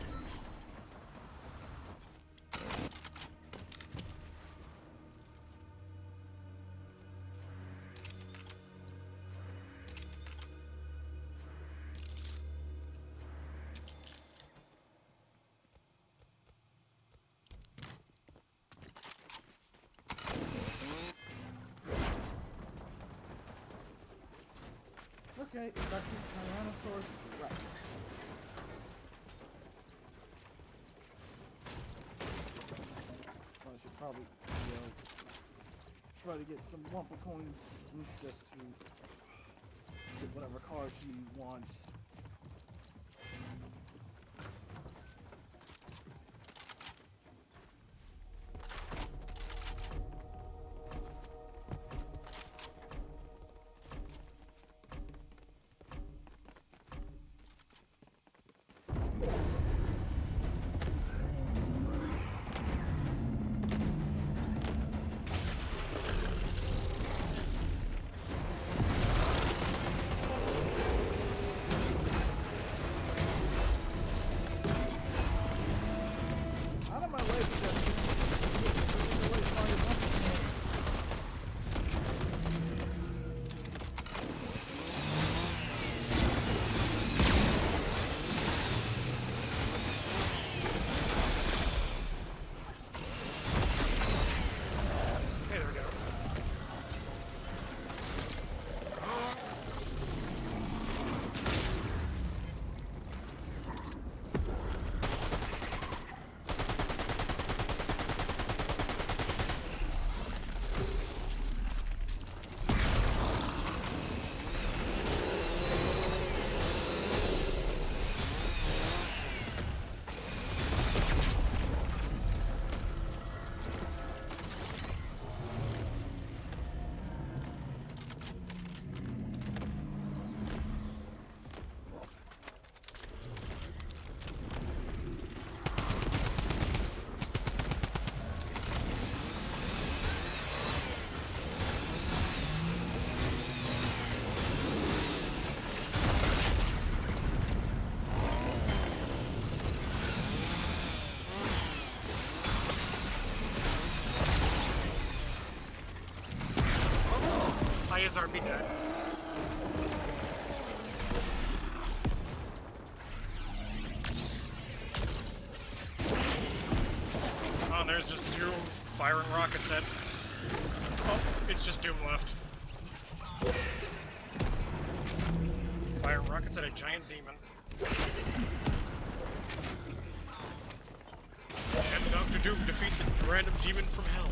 Okay, back to Tyrannosaurus Rex. Well, I should probably try to get some Wumpa coins, at least just to get whatever car she wants. Ayazar be dead. Oh, and there's just Doom firing rockets at... Oh, it's just Doom left. Firing rockets at a giant demon. And Dr. Doom defeat the random demon from hell.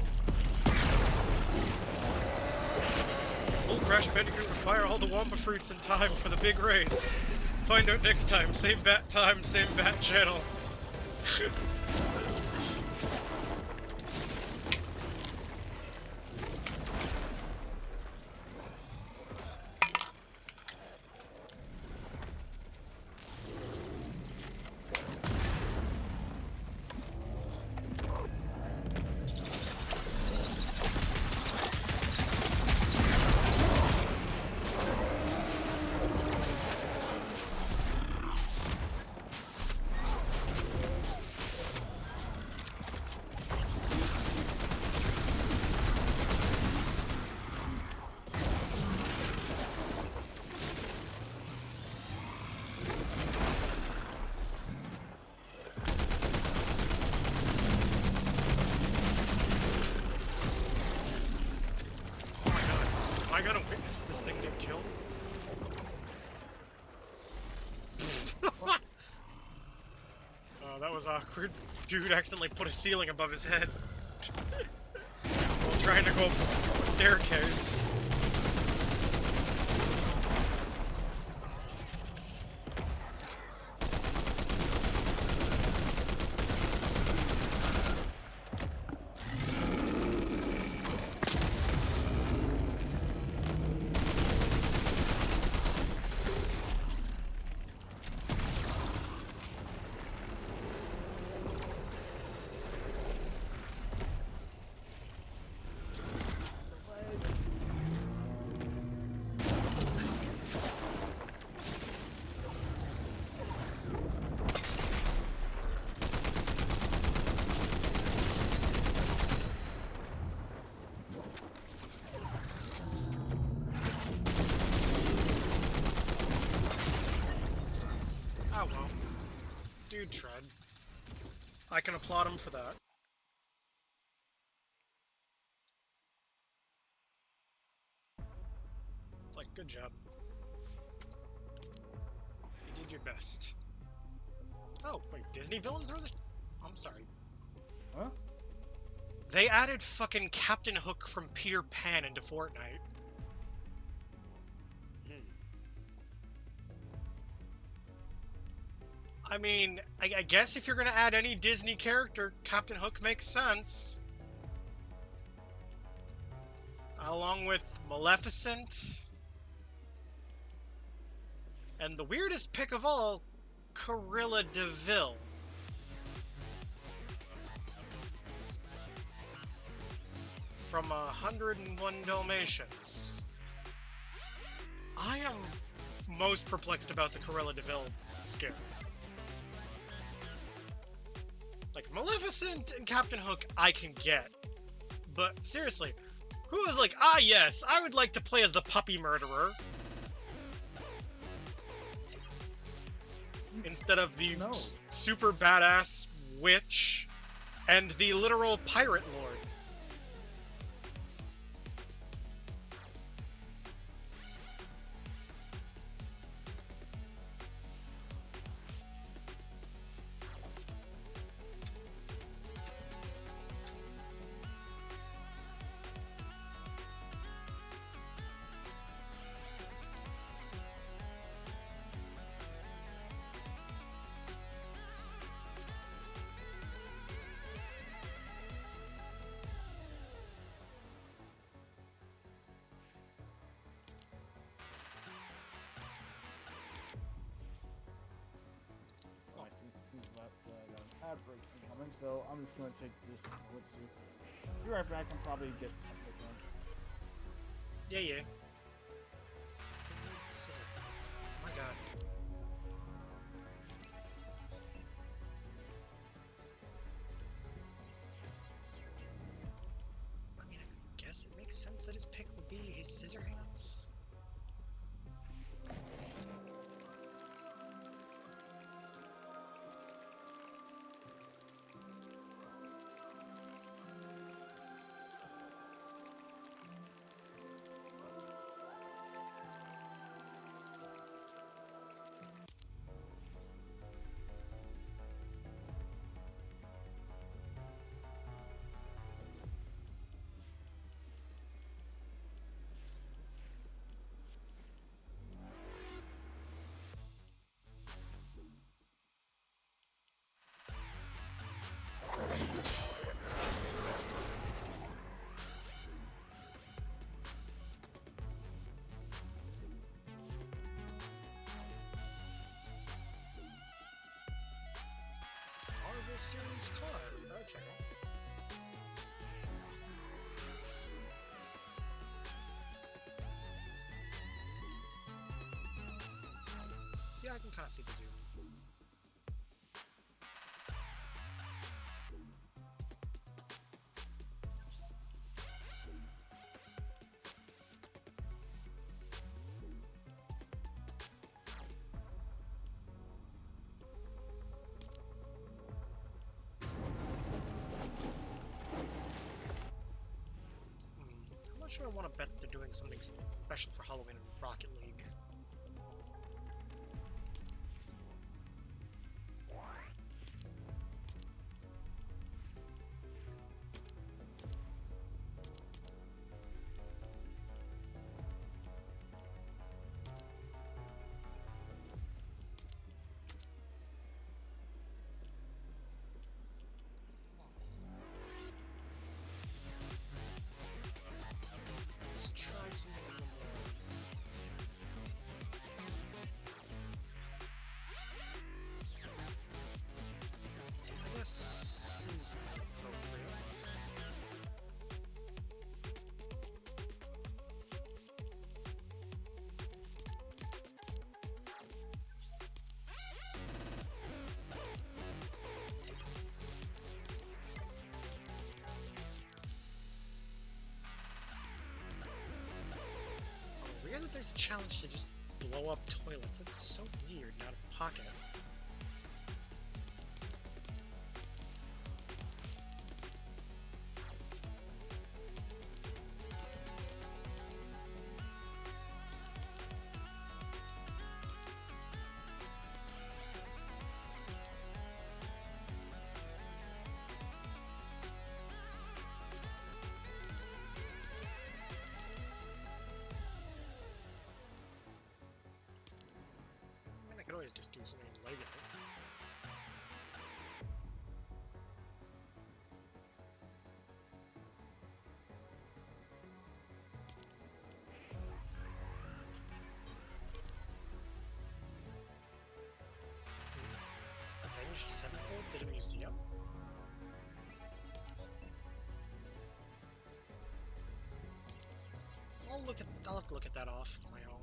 Will Crash Bandicoot require all the Wampa fruits in time for the big race? Find out next time. Same bat time, same bat channel. Am I gonna witness this thing get killed? Oh, that was awkward. Dude accidentally put a ceiling above his head. While trying to go up a staircase. Oh well. Dude tread. I can applaud him for that. It's like, good job. You did your best. Oh, wait, Disney villains are the... I'm sorry. Huh? They added fucking Captain Hook from Peter Pan into Fortnite. I mean, I guess if you're gonna add any Disney character, Captain Hook makes sense. Along with Maleficent. And the weirdest pick of all, Cruella de Vil. From 101 Dalmatians. I am most perplexed about the Cruella de Vil skin. Like, Maleficent and Captain Hook, I can get. But, seriously, who is like, ah yes, I would like to play as the puppy murderer? Instead of the No. super badass witch and the literal pirate lord. Oh, I see. Seems that got an ad break incoming, so I'm just gonna take this with you. Be right back and probably get something done. Yeah, yeah. Scissors. Oh my god. I mean, I guess it makes sense that his pick would be his scissor hands? Marvel Series card. Okay. Yeah, I can kind of see the Doom. How much do I want to bet that they're doing something special for Halloween in Rocket League? Let's try something a little more. I guess seasonally appropriate. Weird that there's a challenge to just blow up toilets. That's so weird, not a pocket. I mean, I could always just do something in Lego. Avenged Sevenfold did a museum? I'll have to look at that off on my own.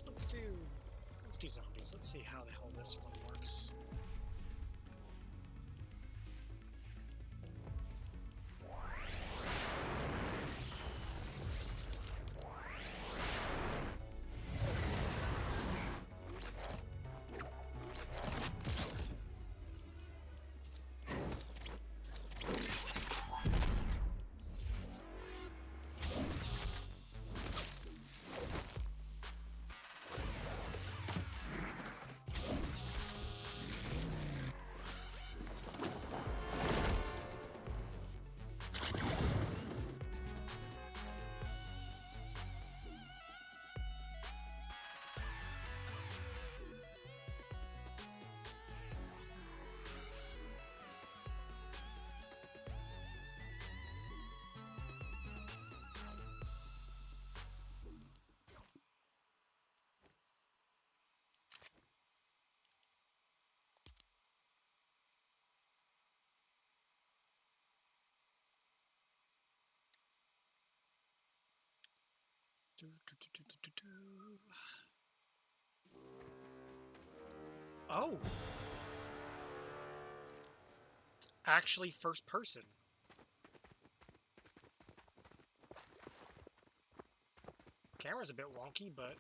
Let's do zombies. Let's see how the hell this one works. Oh. Actually first person. Camera's a bit wonky, but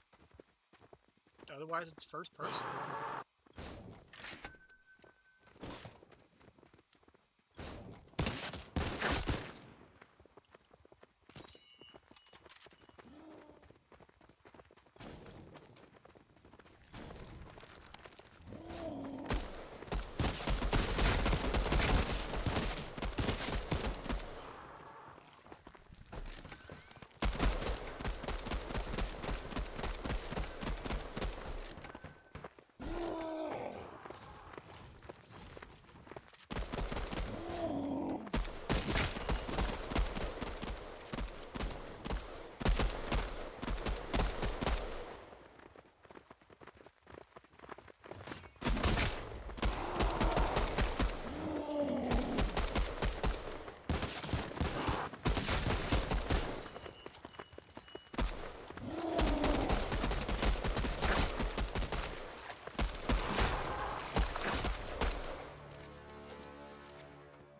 otherwise it's first person.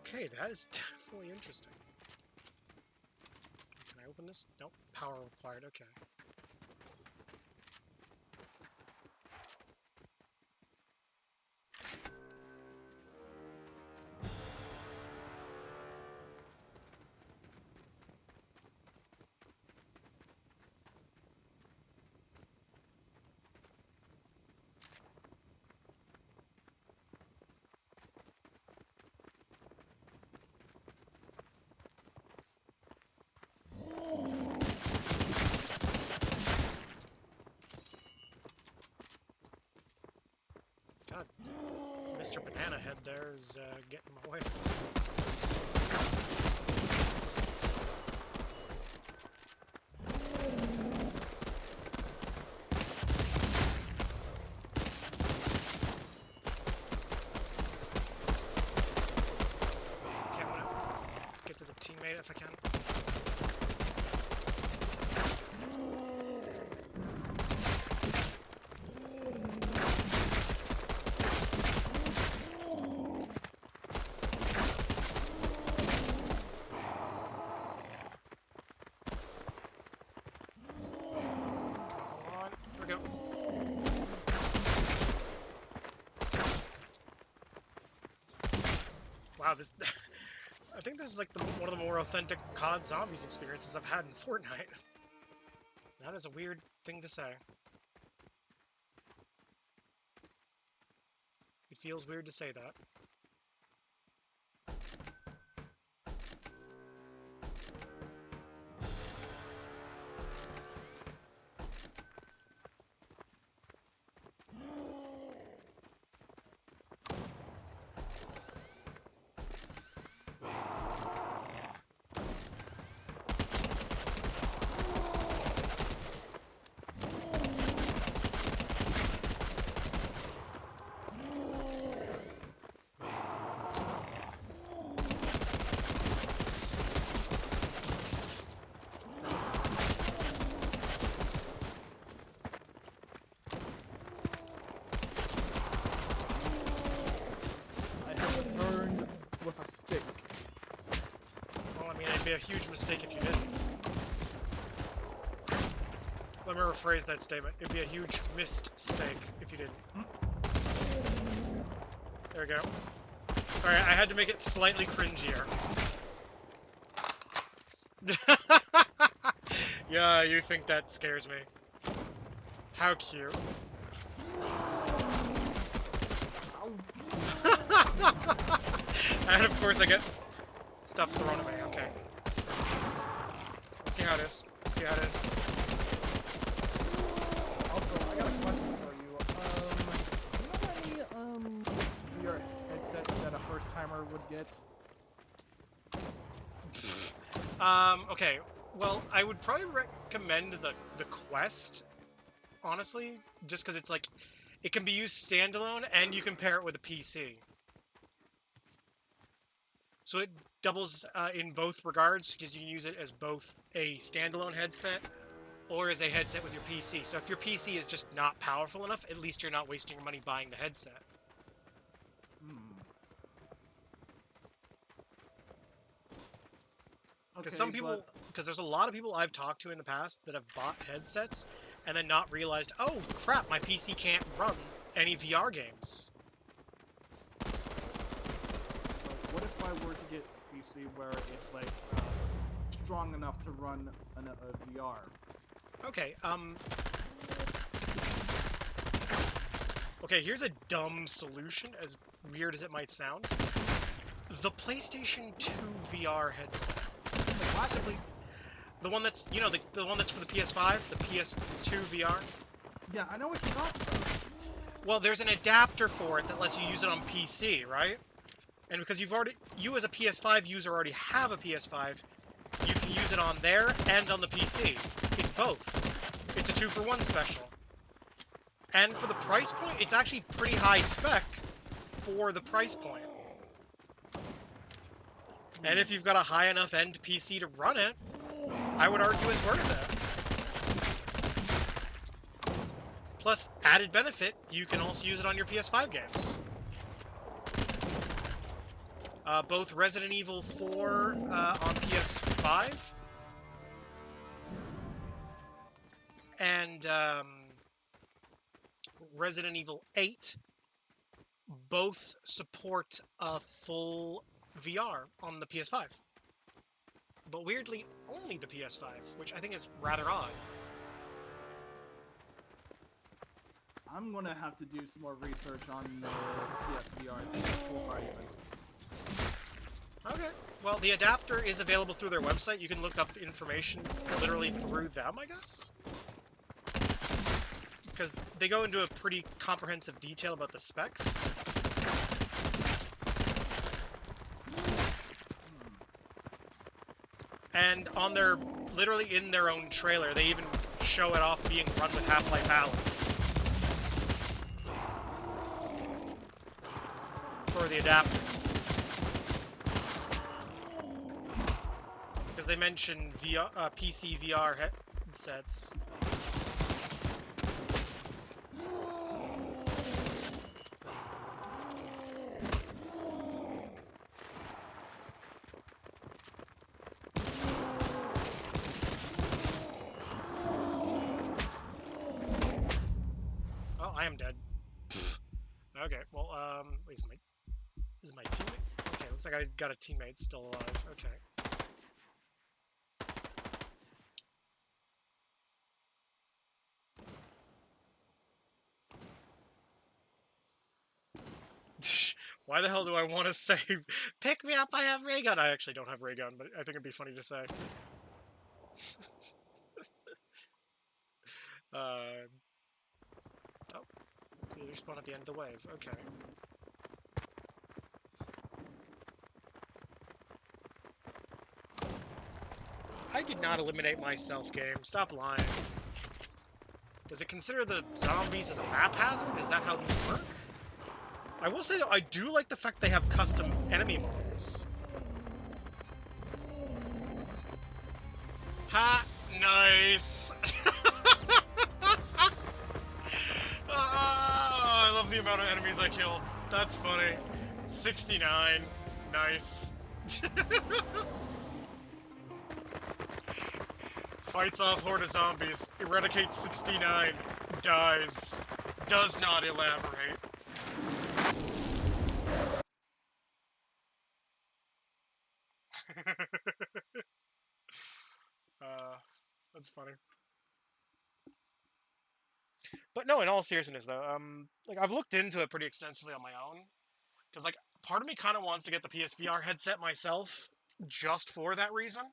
Okay, that is definitely interesting. Can I open this? Nope. Power required. Okay. God, Mr. Banana Head there is getting in my way. Okay, I'm gonna get to the teammate if I can. Here we go. Wow, this... I think this is like one of the more authentic COD Zombies experiences I've had in Fortnite. That is a weird thing to say. It feels weird to say that. I have returned with a stick. Well, I mean, it'd be a huge mistake if you didn't. Let me rephrase that statement. It'd be a huge mistake if you didn't. There we go. Alright, I had to make it slightly cringier. Yeah, you think that scares me. How cute. And of course I get stuff thrown at me, okay. Let's see how it is. Let's see how it is. Also, I got a question for you. You know any VR headsets that a first timer would get? Okay. Well, I would probably recommend the Quest, honestly, just because it's like, it can be used standalone and you can pair it with a PC. So it doubles in both regards, because you can use it as both a standalone headset or as a headset with your PC. So if your PC is just not powerful enough, at least you're not wasting your money buying the headset. Because Okay, some people, because there's a lot of people I've talked to in the past that have bought headsets and then not realized, oh crap, my PC can't run any VR games. but what if I were to get a PC where it's like strong enough to run a VR? Okay, okay, here's a dumb solution, as weird as it might sound. The PlayStation 2 VR headset. Simply, the one that's, you know, the one that's for the PS5, the PS2 VR. Yeah, I know what you're talking about. Well, there's an adapter for it that lets you use it on PC, right? And because you as a PS5 user already have a PS5, you can use it on there and on the PC. It's both. It's a 2-for-1 special. And for the price point, it's actually pretty high spec for the price point. And if you've got a high enough end PC to run it, I would argue it's worth it. Plus, added benefit, you can also use it on your PS5 games. Both Resident Evil 4 on PS5 and Resident Evil 8 both support a full VR on the PS5. But weirdly, only the PS5, which I think is rather odd. I'm gonna have to do some more research on the PSVR before I even. Okay. Well, the adapter is available through their website. You can look up information literally through them, I guess. Because they go into a pretty comprehensive detail about the specs. And on their, literally in their own trailer, they even show it off being run with Half-Life Alyx. For the adapter. Because they mention VR, PC VR headsets. Oh, I am dead. Okay, well, wait, is my teammate? Okay, looks like I got a teammate still alive. Okay. Why the hell do I want to say, pick me up, I have ray gun? I actually don't have ray gun, but I think it'd be funny to say. Oh, you respawn at the end of the wave. Okay. I did not eliminate myself, game. Stop lying. Does it consider the zombies as a map hazard? Is that how these work? I will say, though, I do like the fact they have custom enemy models. Ha! Nice! Oh, I love the amount of enemies I killed. That's funny. 69. Nice. Fights off horde of zombies. Eradicates 69. Dies. Does not elaborate. That's funny. But no, in all seriousness though, like I've looked into it pretty extensively on my own. Because like, part of me kind of wants to get the PSVR headset myself, just for that reason.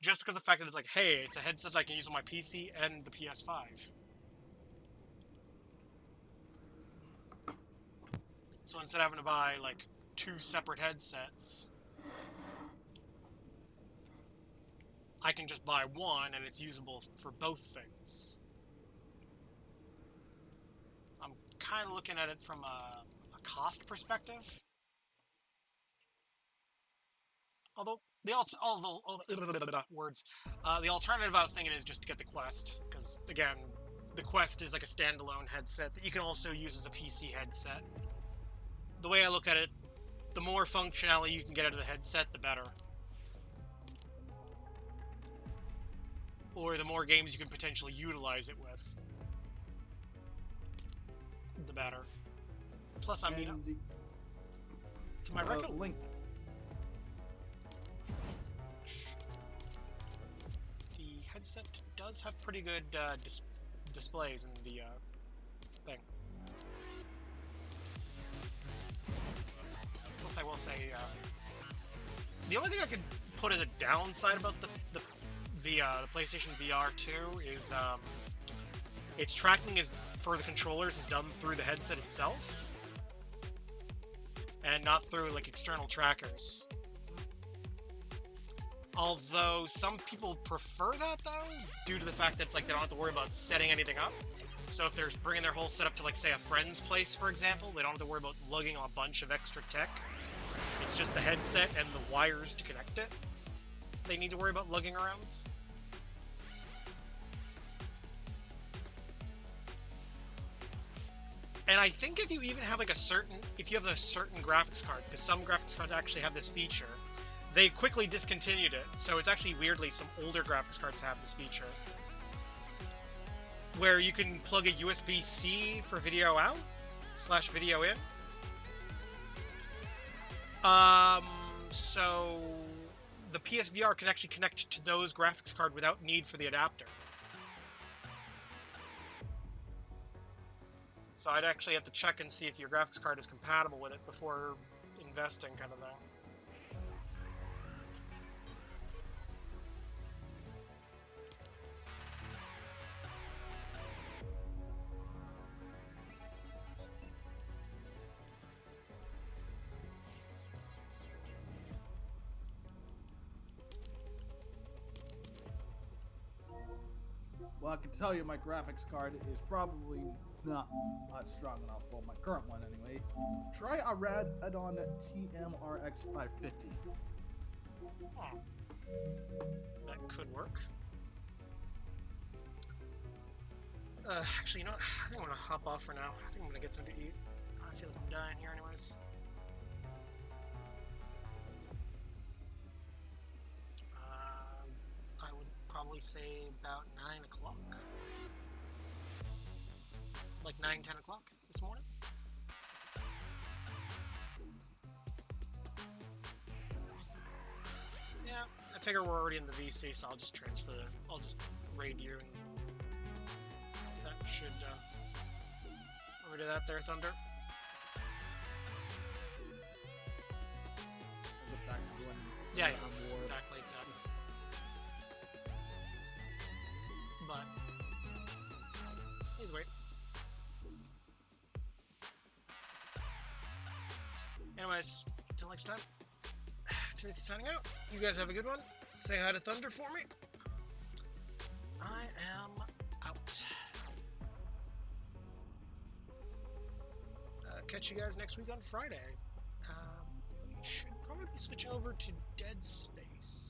Just because of the fact that it's like, hey, it's a headset that I can use on my PC and the PS5. So instead of having to buy, like, 2 separate headsets, I can just buy one and it's usable for both things. I'm kind of looking at it from a cost perspective. Although, all the words. The alternative I was thinking is just to get the Quest, because again, the Quest is like a standalone headset that you can also use as a PC headset. The way I look at it, the more functionality you can get out of the headset, the better. Or the more games you can potentially utilize it with, the better. Plus, I mean, And the to my record, link. the headset does have pretty good displays in the thing. Plus, I will say, the only thing I could put as a downside about the PlayStation VR 2 is its tracking is for the controllers is done through the headset itself, and not through like external trackers. Although some people prefer that though, due to the fact that it's like they don't have to worry about setting anything up. So if they're bringing their whole setup to like say a friend's place, for example, they don't have to worry about lugging a bunch of extra tech. It's just the headset and the wires to connect it they need to worry about lugging around. And I think if you even have like if you have a certain graphics card, because some graphics cards actually have this feature, they quickly discontinued it. So it's actually weirdly some older graphics cards have this feature, where you can plug a USB-C for video out / video in. So the PSVR can actually connect to those graphics card without need for the adapter. So I'd actually have to check and see if your graphics card is compatible with it before investing, kind of thing. Well, I can tell you my graphics card is probably not strong enough for my current one anyway. Try a Radeon TMRX 550. Oh. That could work. Actually, you know what? I think I'm gonna hop off for now. I think I'm gonna get something to eat. I feel like I'm dying here anyways. I would probably say about 9 o'clock. Like 9, 10 o'clock this morning. Yeah, I figure we're already in the VC, so I'll just I'll just raid you, and that should, want me to do that there, Thunder? I'll get back to doing Yeah, more. exactly. But, either way. Anyways, until next time, Timothy signing out. You guys have a good one. Say hi to Thunder for me. I am out. Catch you guys next week on Friday. We should probably be switching over to Dead Space.